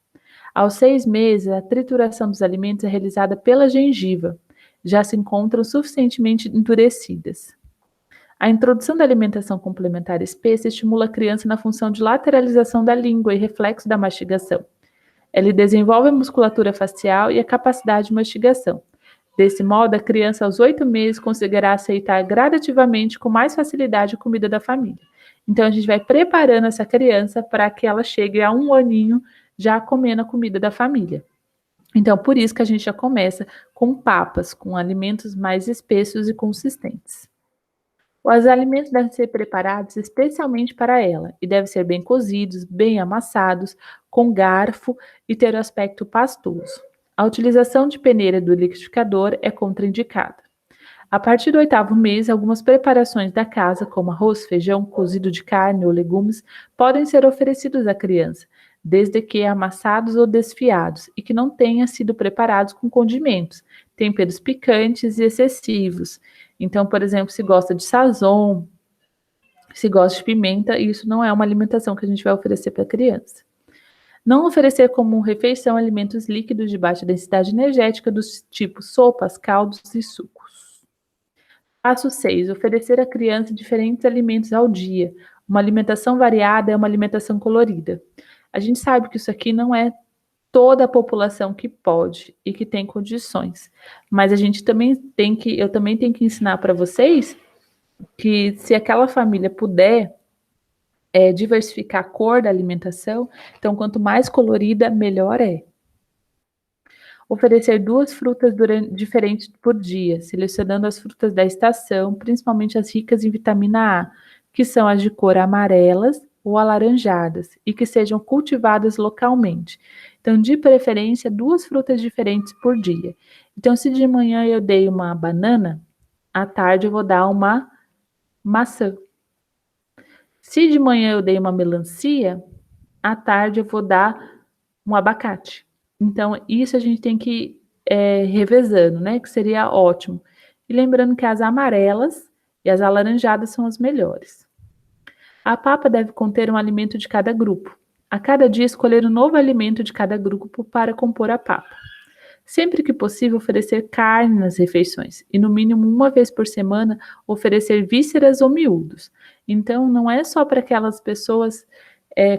Aos 6 meses, a trituração dos alimentos é realizada pela gengiva, já se encontram suficientemente endurecidas. A introdução da alimentação complementar espessa estimula a criança na função de lateralização da língua e reflexo da mastigação. Ele desenvolve a musculatura facial e a capacidade de mastigação. Desse modo, a criança aos 8 meses conseguirá aceitar gradativamente com mais facilidade a comida da família. Então, a gente vai preparando essa criança para que ela chegue a 1 aninho já comendo a comida da família. Então, por isso que a gente já começa com papas, com alimentos mais espessos e consistentes. Os alimentos devem ser preparados especialmente para ela e devem ser bem cozidos, bem amassados, com garfo e ter o aspecto pastoso. A utilização de peneira do liquidificador é contraindicada. A partir do 8º mês, algumas preparações da casa, como arroz, feijão, cozido de carne ou legumes, podem ser oferecidos à criança, desde que amassados ou desfiados e que não tenham sido preparados com condimentos, temperos picantes e excessivos. Então, por exemplo, se gosta de sazon, se gosta de pimenta, isso não é uma alimentação que a gente vai oferecer para a criança. Não oferecer como refeição alimentos líquidos de baixa densidade energética dos tipos sopas, caldos e sucos. Passo 6. Oferecer à criança diferentes alimentos ao dia. Uma alimentação variada é uma alimentação colorida. A gente sabe que isso aqui não é toda a população que pode e que tem condições, mas a gente também eu também tenho que ensinar para vocês que se aquela família puder diversificar a cor da alimentação, então quanto mais colorida, melhor é. Oferecer 2 frutas diferentes por dia, selecionando as frutas da estação, principalmente as ricas em vitamina A, que são as de cor amarelas ou alaranjadas, e que sejam cultivadas localmente. Então, de preferência, 2 frutas diferentes por dia. Então, se de manhã eu dei uma banana, à tarde eu vou dar uma maçã. Se de manhã eu dei uma melancia, à tarde eu vou dar um abacate. Então, isso a gente tem que ir revezando, né? Que seria ótimo. E lembrando que as amarelas e as alaranjadas são as melhores. A papa deve conter um alimento de cada grupo. A cada dia, escolher um novo alimento de cada grupo para compor a papa. Sempre que possível, oferecer carne nas refeições e, no mínimo, uma vez por semana, oferecer vísceras ou miúdos. Então, não é só para aquelas pessoas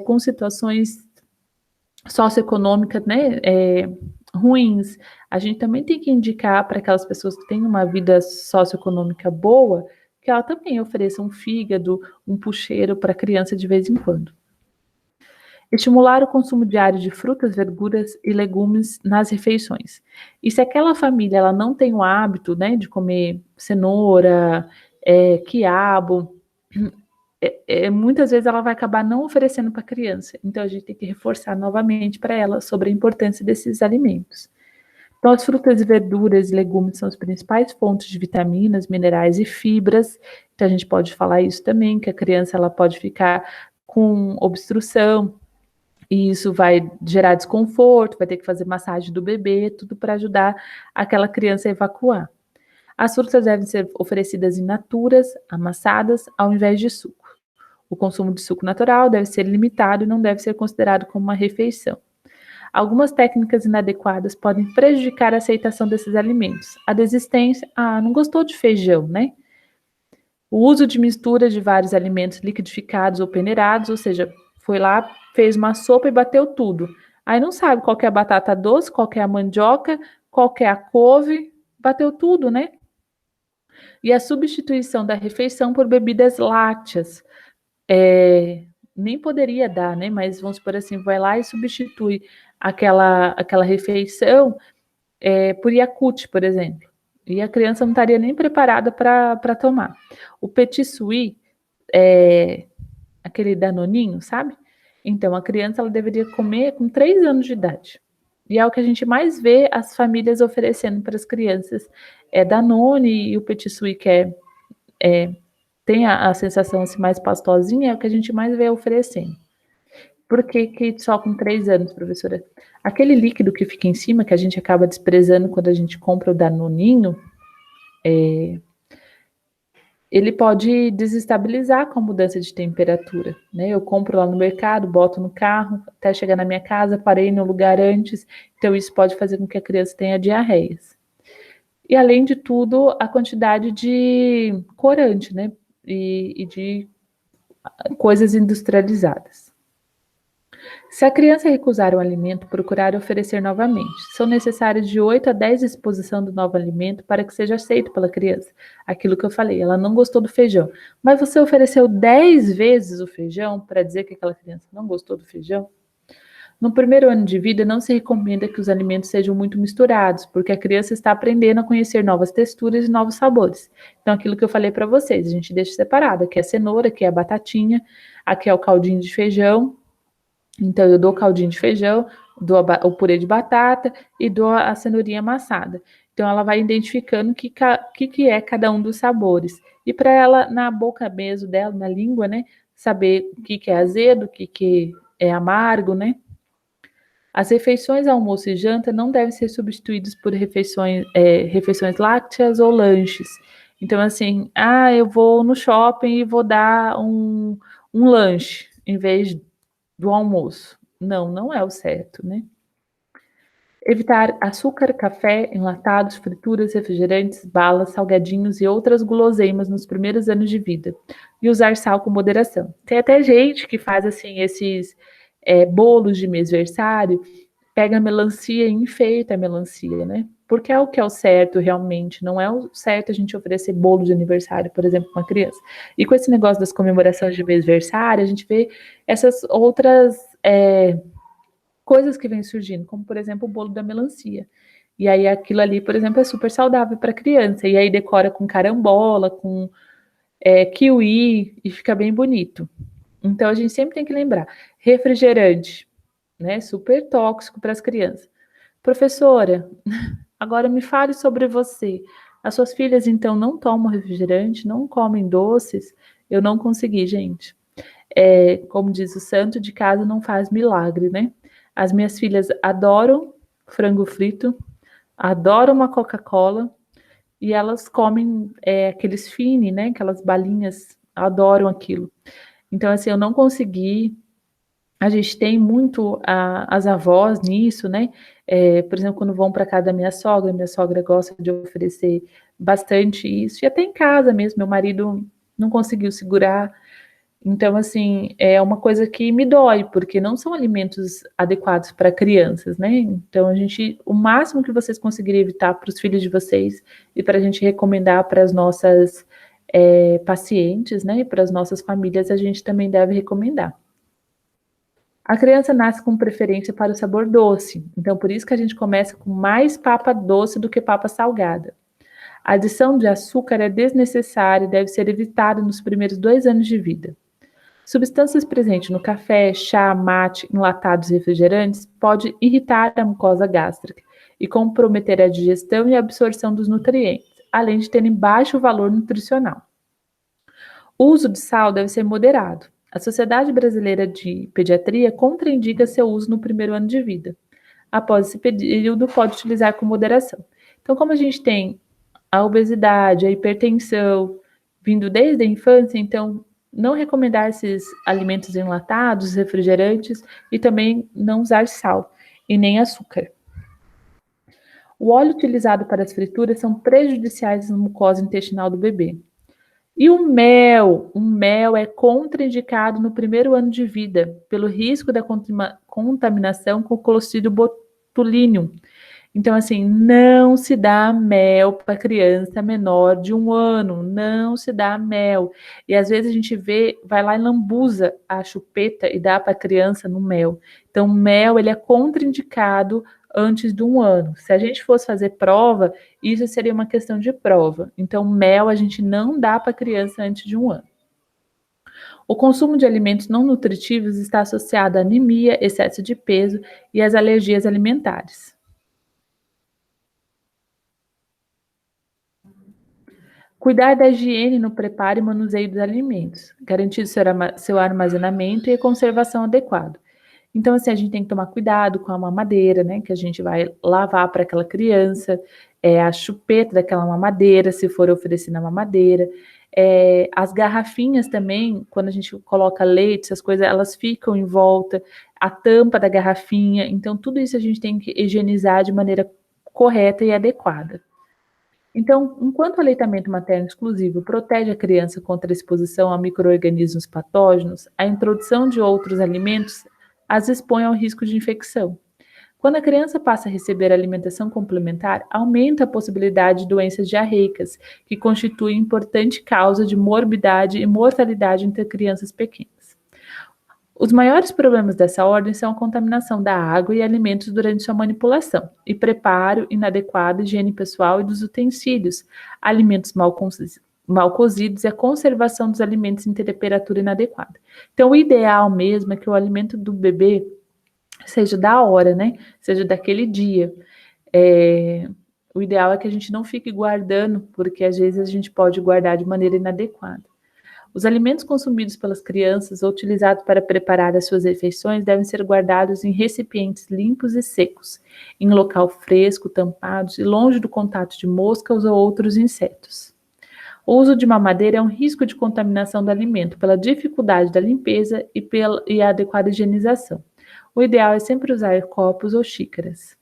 com situações socioeconômicas, né, ruins. A gente também tem que indicar para aquelas pessoas que têm uma vida socioeconômica boa, que ela também ofereça um fígado, um pucheiro para a criança de vez em quando. Estimular o consumo diário de frutas, verduras e legumes nas refeições. E se aquela família ela não tem o hábito, né, de comer cenoura, quiabo, muitas vezes ela vai acabar não oferecendo para a criança. Então, a gente tem que reforçar novamente para ela sobre a importância desses alimentos. Então, as frutas e verduras e legumes são as principais fontes de vitaminas, minerais e fibras. Então, a gente pode falar isso também, que a criança ela pode ficar com obstrução, e isso vai gerar desconforto, vai ter que fazer massagem do bebê, tudo para ajudar aquela criança a evacuar. As frutas devem ser oferecidas in naturas, amassadas, ao invés de suco. O consumo de suco natural deve ser limitado e não deve ser considerado como uma refeição. Algumas técnicas inadequadas podem prejudicar a aceitação desses alimentos. A desistência, não gostou de feijão, né? O uso de misturas de vários alimentos liquidificados ou peneirados, ou seja, foi lá, fez uma sopa e bateu tudo. Aí não sabe qual que é a batata doce, qual que é a mandioca, qual que é a couve, bateu tudo, né? E a substituição da refeição por bebidas lácteas. Nem poderia dar, né? Mas vamos supor assim, vai lá e substitui aquela refeição por Yakult, por exemplo. E a criança não estaria nem preparada para tomar. O petit suisse, aquele danoninho, sabe? Então, a criança ela deveria comer com 3 anos de idade. E é o que a gente mais vê as famílias oferecendo para as crianças. É Danone e o petit suisse, que tem a sensação assim, mais pastosinha, é o que a gente mais vê oferecendo. Por que só com 3 anos, professora? Aquele líquido que fica em cima, que a gente acaba desprezando quando a gente compra o Danoninho, ele pode desestabilizar com a mudança de temperatura, né? Eu compro lá no mercado, boto no carro, até chegar na minha casa, parei no lugar antes, então isso pode fazer com que a criança tenha diarreias. E além de tudo, a quantidade de corante, né? E de coisas industrializadas. Se a criança recusar um alimento, procurar oferecer novamente. São necessárias de 8 a 10 exposições do novo alimento para que seja aceito pela criança. Aquilo que eu falei, ela não gostou do feijão. Mas você ofereceu 10 vezes o feijão para dizer que aquela criança não gostou do feijão? No primeiro ano de vida, não se recomenda que os alimentos sejam muito misturados, porque a criança está aprendendo a conhecer novas texturas e novos sabores. Então, aquilo que eu falei para vocês, a gente deixa separado. Aqui é a cenoura, aqui é a batatinha, aqui é o caldinho de feijão. Então, eu dou o caldinho de feijão, dou o purê de batata e dou a cenourinha amassada. Então, ela vai identificando o que é cada um dos sabores. E para ela, na boca mesmo dela, na língua, né, saber o que é azedo, o que é amargo, né? As refeições, almoço e janta não devem ser substituídas por refeições lácteas ou lanches. Então, assim, eu vou no shopping e vou dar um lanche em vez do almoço. Não é o certo, né? Evitar açúcar, café, enlatados, frituras, refrigerantes, balas, salgadinhos e outras guloseimas nos primeiros anos de vida. E usar sal com moderação. Tem até gente que faz assim esses bolos de mêsversário, pega a melancia e enfeita a melancia, né? Porque é o que é o certo realmente. Não é o certo a gente oferecer bolo de aniversário, por exemplo, para uma criança. E com esse negócio das comemorações de mêsversário, a gente vê essas outras coisas que vêm surgindo, como por exemplo o bolo da melancia. E aí aquilo ali, por exemplo, é super saudável para criança. E aí decora com carambola, com kiwi e fica bem bonito. Então a gente sempre tem que lembrar, refrigerante, né? Super tóxico para as crianças. Professora, agora me fale sobre você. As suas filhas então não tomam refrigerante, não comem doces? Eu não consegui, gente. Como diz o santo, de casa não faz milagre, né? As minhas filhas adoram frango frito, adoram uma Coca-Cola e elas comem aqueles fine, né? Aquelas balinhas, adoram aquilo. Então, assim, eu não consegui. A gente tem muito as avós nisso, né? Por exemplo, quando vão para casa da minha sogra gosta de oferecer bastante isso. E até em casa mesmo, meu marido não conseguiu segurar. Então, assim, é uma coisa que me dói, porque não são alimentos adequados para crianças, né? Então, o máximo que vocês conseguirem evitar para os filhos de vocês e para a gente recomendar para as nossas pacientes, né? E para as nossas famílias, a gente também deve recomendar. A criança nasce com preferência para o sabor doce, então por isso que a gente começa com mais papa doce do que papa salgada. A adição de açúcar é desnecessária e deve ser evitada nos primeiros 2 anos de vida. Substâncias presentes no café, chá, mate, enlatados e refrigerantes pode irritar a mucosa gástrica e comprometer a digestão e a absorção dos nutrientes, além de terem baixo valor nutricional. O uso de sal deve ser moderado. A Sociedade Brasileira de Pediatria contraindica seu uso no primeiro ano de vida. Após esse período, pode utilizar com moderação. Então, como a gente tem a obesidade, a hipertensão, vindo desde a infância, então não recomendar esses alimentos enlatados, refrigerantes e também não usar sal e nem açúcar. O óleo utilizado para as frituras são prejudiciais à mucosa intestinal do bebê. E o mel é contraindicado no primeiro ano de vida, pelo risco da contaminação com o Clostridium botulinum. Então, assim, não se dá mel para criança menor de 1 ano, não se dá mel. E às vezes a gente vai lá e lambuza a chupeta e dá para a criança no mel. Então, mel, ele é contraindicado antes de 1 ano. Se a gente fosse fazer prova, isso seria uma questão de prova. Então, mel a gente não dá para criança antes de 1 ano. O consumo de alimentos não nutritivos está associado à anemia, excesso de peso e às alergias alimentares. Cuidar da higiene no preparo e manuseio dos alimentos, garantir seu armazenamento e a conservação adequada. Então, assim, a gente tem que tomar cuidado com a mamadeira, né? Que a gente vai lavar para aquela criança, a chupeta daquela mamadeira, se for oferecer na mamadeira. As garrafinhas também, quando a gente coloca leite, essas coisas, elas ficam em volta, a tampa da garrafinha. Então, tudo isso a gente tem que higienizar de maneira correta e adequada. Então, enquanto o aleitamento materno exclusivo protege a criança contra a exposição a micro-organismos patógenos, a introdução de outros alimentos as expõe ao risco de infecção. Quando a criança passa a receber alimentação complementar, aumenta a possibilidade de doenças diarreicas, que constituem importante causa de morbidade e mortalidade entre crianças pequenas. Os maiores problemas dessa ordem são a contaminação da água e alimentos durante sua manipulação, e preparo inadequado, higiene pessoal e dos utensílios, alimentos mal cozidos e a conservação dos alimentos em temperatura inadequada. Então, o ideal mesmo é que o alimento do bebê seja da hora, né? Seja daquele dia. O ideal é que a gente não fique guardando, porque às vezes a gente pode guardar de maneira inadequada. Os alimentos consumidos pelas crianças ou utilizados para preparar as suas refeições devem ser guardados em recipientes limpos e secos, em local fresco, tampados e longe do contato de moscas ou outros insetos. O uso de mamadeira é um risco de contaminação do alimento pela dificuldade da limpeza e a adequada higienização. O ideal é sempre usar copos ou xícaras.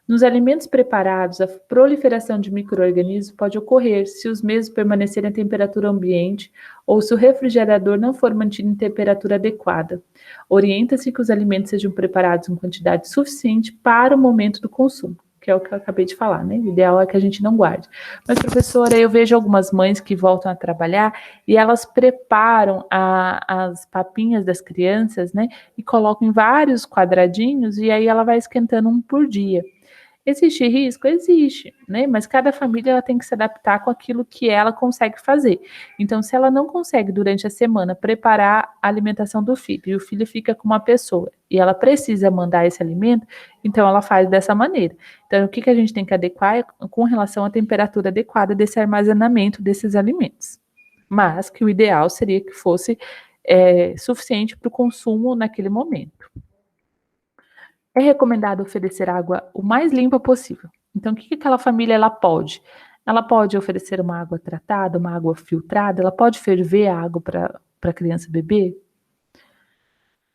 Nos alimentos preparados, a proliferação de micro-organismos pode ocorrer se os mesmos permanecerem à temperatura ambiente ou se o refrigerador não for mantido em temperatura adequada. Orienta-se que os alimentos sejam preparados em quantidade suficiente para o momento do consumo, que é o que eu acabei de falar, né? O ideal é que a gente não guarde. Mas, professora, eu vejo algumas mães que voltam a trabalhar e elas preparam as papinhas das crianças, né? E colocam em vários quadradinhos e aí ela vai esquentando um por dia. Existe risco? Existe, né? Mas cada família ela tem que se adaptar com aquilo que ela consegue fazer. Então, se ela não consegue durante a semana preparar a alimentação do filho, e o filho fica com uma pessoa, e ela precisa mandar esse alimento, então ela faz dessa maneira. Então, o que a gente tem que adequar é com relação à temperatura adequada desse armazenamento desses alimentos. Mas que o ideal seria que fosse suficiente para o consumo naquele momento. É recomendado oferecer água o mais limpa possível. Então, o que aquela família ela pode? Ela pode oferecer uma água tratada, uma água filtrada, ela pode ferver a água para a criança beber.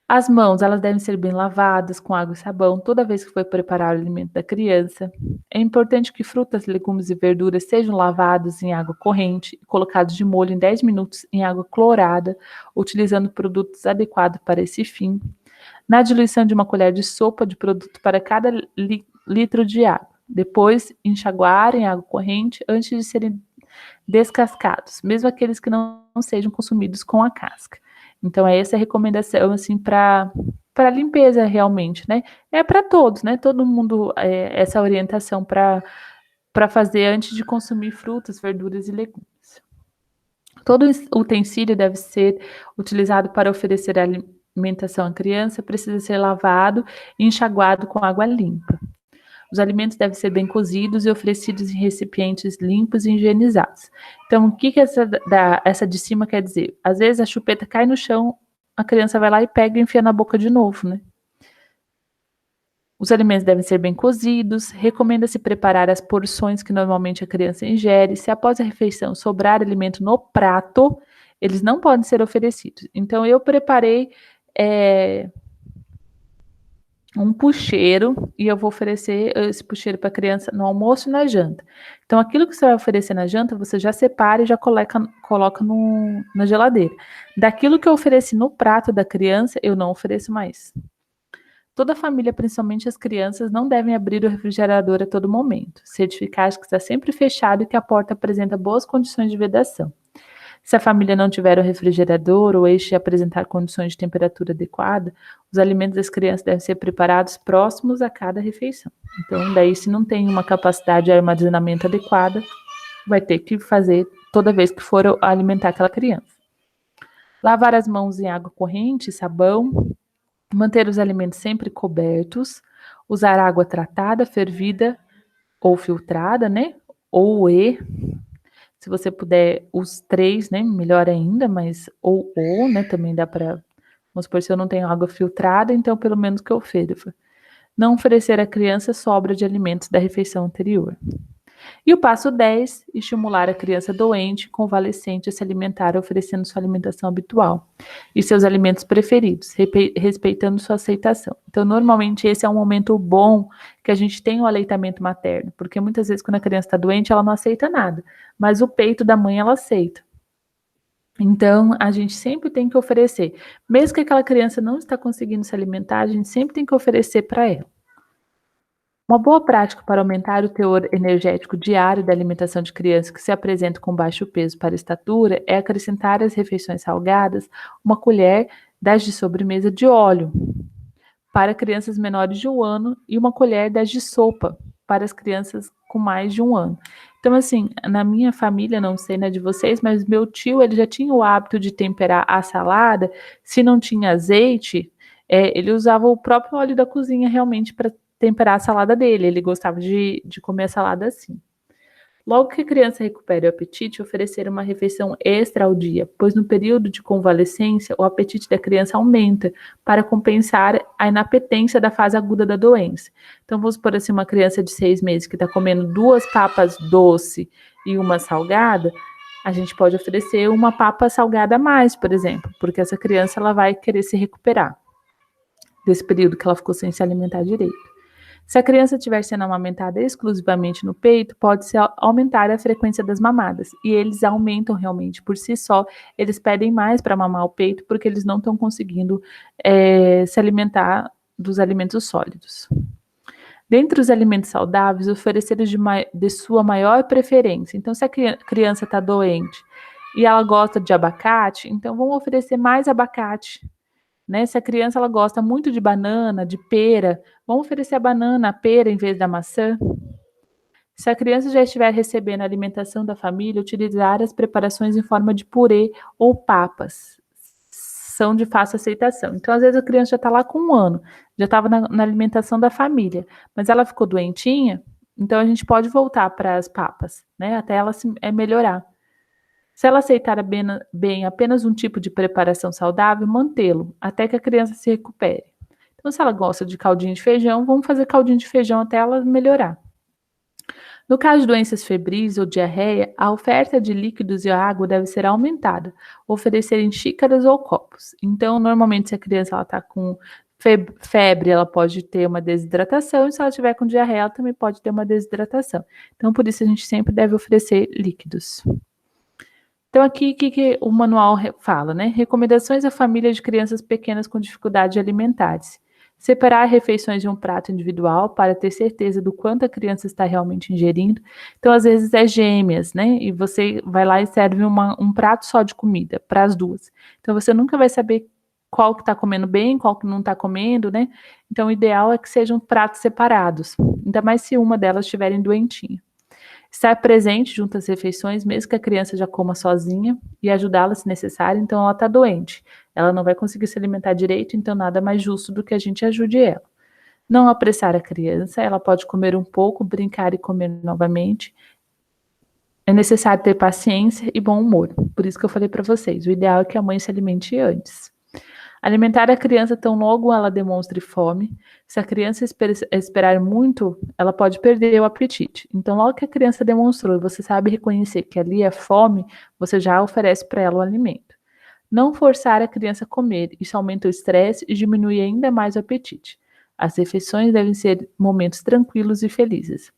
As mãos, elas devem ser bem lavadas com água e sabão toda vez que for preparar o alimento da criança. É importante que frutas, legumes e verduras sejam lavados em água corrente e colocados de molho em 10 minutos em água clorada, utilizando produtos adequados para esse fim. Na diluição de uma colher de sopa de produto para cada litro de água. Depois, enxaguar em água corrente antes de serem descascados, mesmo aqueles que não sejam consumidos com a casca. Então, essa é a recomendação, assim, para limpeza realmente, né? É para todos, né? Todo mundo, essa orientação para fazer antes de consumir frutas, verduras e legumes. Todo utensílio deve ser utilizado para oferecer alimentação à criança, precisa ser lavado e enxaguado com água limpa. Os alimentos devem ser bem cozidos e oferecidos em recipientes limpos e higienizados. Então, o que essa de cima quer dizer? Às vezes a chupeta cai no chão, a criança vai lá e pega e enfia na boca de novo, né? Os alimentos devem ser bem cozidos, recomenda-se preparar as porções que normalmente a criança ingere. Se após a refeição sobrar alimento no prato, eles não podem ser oferecidos. Então, eu preparei um pucheiro e eu vou oferecer esse pucheiro para a criança no almoço e na janta. Então, aquilo que você vai oferecer na janta, você já separa e já coloca na geladeira. Daquilo que eu ofereci no prato da criança, eu não ofereço mais. Toda a família, principalmente as crianças, não devem abrir o refrigerador a todo momento. Certificar que está sempre fechado e que a porta apresenta boas condições de vedação. Se a família não tiver um refrigerador ou este apresentar condições de temperatura adequada, os alimentos das crianças devem ser preparados próximos a cada refeição. Então, daí, se não tem uma capacidade de armazenamento adequada, vai ter que fazer toda vez que for alimentar aquela criança. Lavar as mãos em água corrente, sabão, manter os alimentos sempre cobertos, usar água tratada, fervida ou filtrada, né? Ou se você puder, os 3, né? Melhor ainda, mas ou, né? Também dá para, vamos supor, se eu não tenho água filtrada, então pelo menos que eu ofereça. Não oferecer à criança sobra de alimentos da refeição anterior. E o passo 10, estimular a criança doente, convalescente a se alimentar, oferecendo sua alimentação habitual e seus alimentos preferidos, respeitando sua aceitação. Então, normalmente, esse é um momento bom que a gente tem o aleitamento materno, porque muitas vezes quando a criança está doente, ela não aceita nada, mas o peito da mãe ela aceita. Então, a gente sempre tem que oferecer. Mesmo que aquela criança não está conseguindo se alimentar, a gente sempre tem que oferecer para ela. Uma boa prática para aumentar o teor energético diário da alimentação de crianças que se apresentam com baixo peso para a estatura é acrescentar às refeições salgadas uma colher das de sobremesa de óleo para crianças menores de 1 ano e uma colher das de sopa para as crianças com mais de 1 ano. Então, assim, na minha família, não sei na de vocês, mas meu tio ele já tinha o hábito de temperar a salada. Se não tinha azeite, ele usava o próprio óleo da cozinha realmente para temperar a salada dele. Ele gostava de comer a salada assim. Logo que a criança recupere o apetite, oferecer uma refeição extra ao dia, pois no período de convalescência, o apetite da criança aumenta para compensar a inapetência da fase aguda da doença. Então, vamos supor assim, uma criança de 6 meses que está comendo 2 papas doce e uma salgada, a gente pode oferecer uma papa salgada a mais, por exemplo, porque essa criança ela vai querer se recuperar desse período que ela ficou sem se alimentar direito. Se a criança estiver sendo amamentada exclusivamente no peito, pode-se aumentar a frequência das mamadas. E eles aumentam realmente por si só. Eles pedem mais para mamar o peito porque eles não estão conseguindo se alimentar dos alimentos sólidos. Dentre os alimentos saudáveis, oferecer os de sua maior preferência. Então, se a criança está doente e ela gosta de abacate, então vamos oferecer mais abacate. Né? Se a criança ela gosta muito de banana, de pera, vamos oferecer a banana, a pera em vez da maçã. Se a criança já estiver recebendo a alimentação da família, utilizar as preparações em forma de purê ou papas. São de fácil aceitação. Então, às vezes, a criança já está lá com 1 ano, já estava na alimentação da família, mas ela ficou doentinha, então a gente pode voltar para as papas, né? Até ela melhorar. Se ela aceitar bem apenas um tipo de preparação saudável, mantê-lo até que a criança se recupere. Então, se ela gosta de caldinho de feijão, vamos fazer caldinho de feijão até ela melhorar. No caso de doenças febris ou diarreia, a oferta de líquidos e água deve ser aumentada, oferecer em xícaras ou copos. Então, normalmente, se a criança está com febre, ela pode ter uma desidratação, e se ela tiver com diarreia, ela também pode ter uma desidratação. Então, por isso, a gente sempre deve oferecer líquidos. Então, aqui, o que o manual fala, né? Recomendações à família de crianças pequenas com dificuldade de alimentar-se. Separar refeições de um prato individual para ter certeza do quanto a criança está realmente ingerindo. Então, às vezes, é gêmeas, né? E você vai lá e serve um prato só de comida para as duas. Então, você nunca vai saber qual que está comendo bem, qual que não está comendo, né? Então, o ideal é que sejam pratos separados. Ainda mais se uma delas estiverem doentinha. Estar presente junto às refeições, mesmo que a criança já coma sozinha, e ajudá-la se necessário. Então, ela está doente, ela não vai conseguir se alimentar direito, então nada mais justo do que a gente ajude ela. Não apressar a criança, ela pode comer um pouco, brincar e comer novamente. É necessário ter paciência e bom humor. Por isso que eu falei para vocês, o ideal é que a mãe se alimente antes. Alimentar a criança tão logo ela demonstre fome. Se a criança esperar muito, ela pode perder o apetite. Então, logo que a criança demonstrou e você sabe reconhecer que ali é fome, você já oferece para ela o alimento. Não forçar a criança a comer, isso aumenta o estresse e diminui ainda mais o apetite. As refeições devem ser momentos tranquilos e felizes.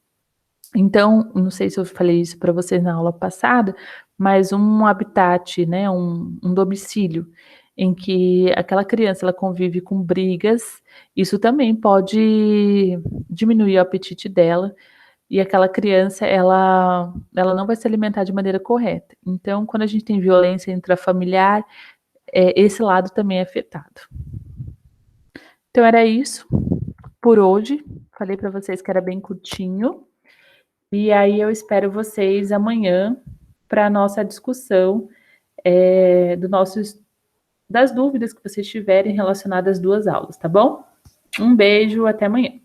Então, não sei se eu falei isso para vocês na aula passada, mas um habitat, né, um domicílio em que aquela criança ela convive com brigas, isso também pode diminuir o apetite dela e aquela criança ela não vai se alimentar de maneira correta. Então, quando a gente tem violência intrafamiliar, esse lado também é afetado. Então era isso por hoje. Falei para vocês que era bem curtinho. E aí eu espero vocês amanhã para a nossa discussão das dúvidas que vocês tiverem relacionadas às duas aulas, tá bom? Um beijo, até amanhã.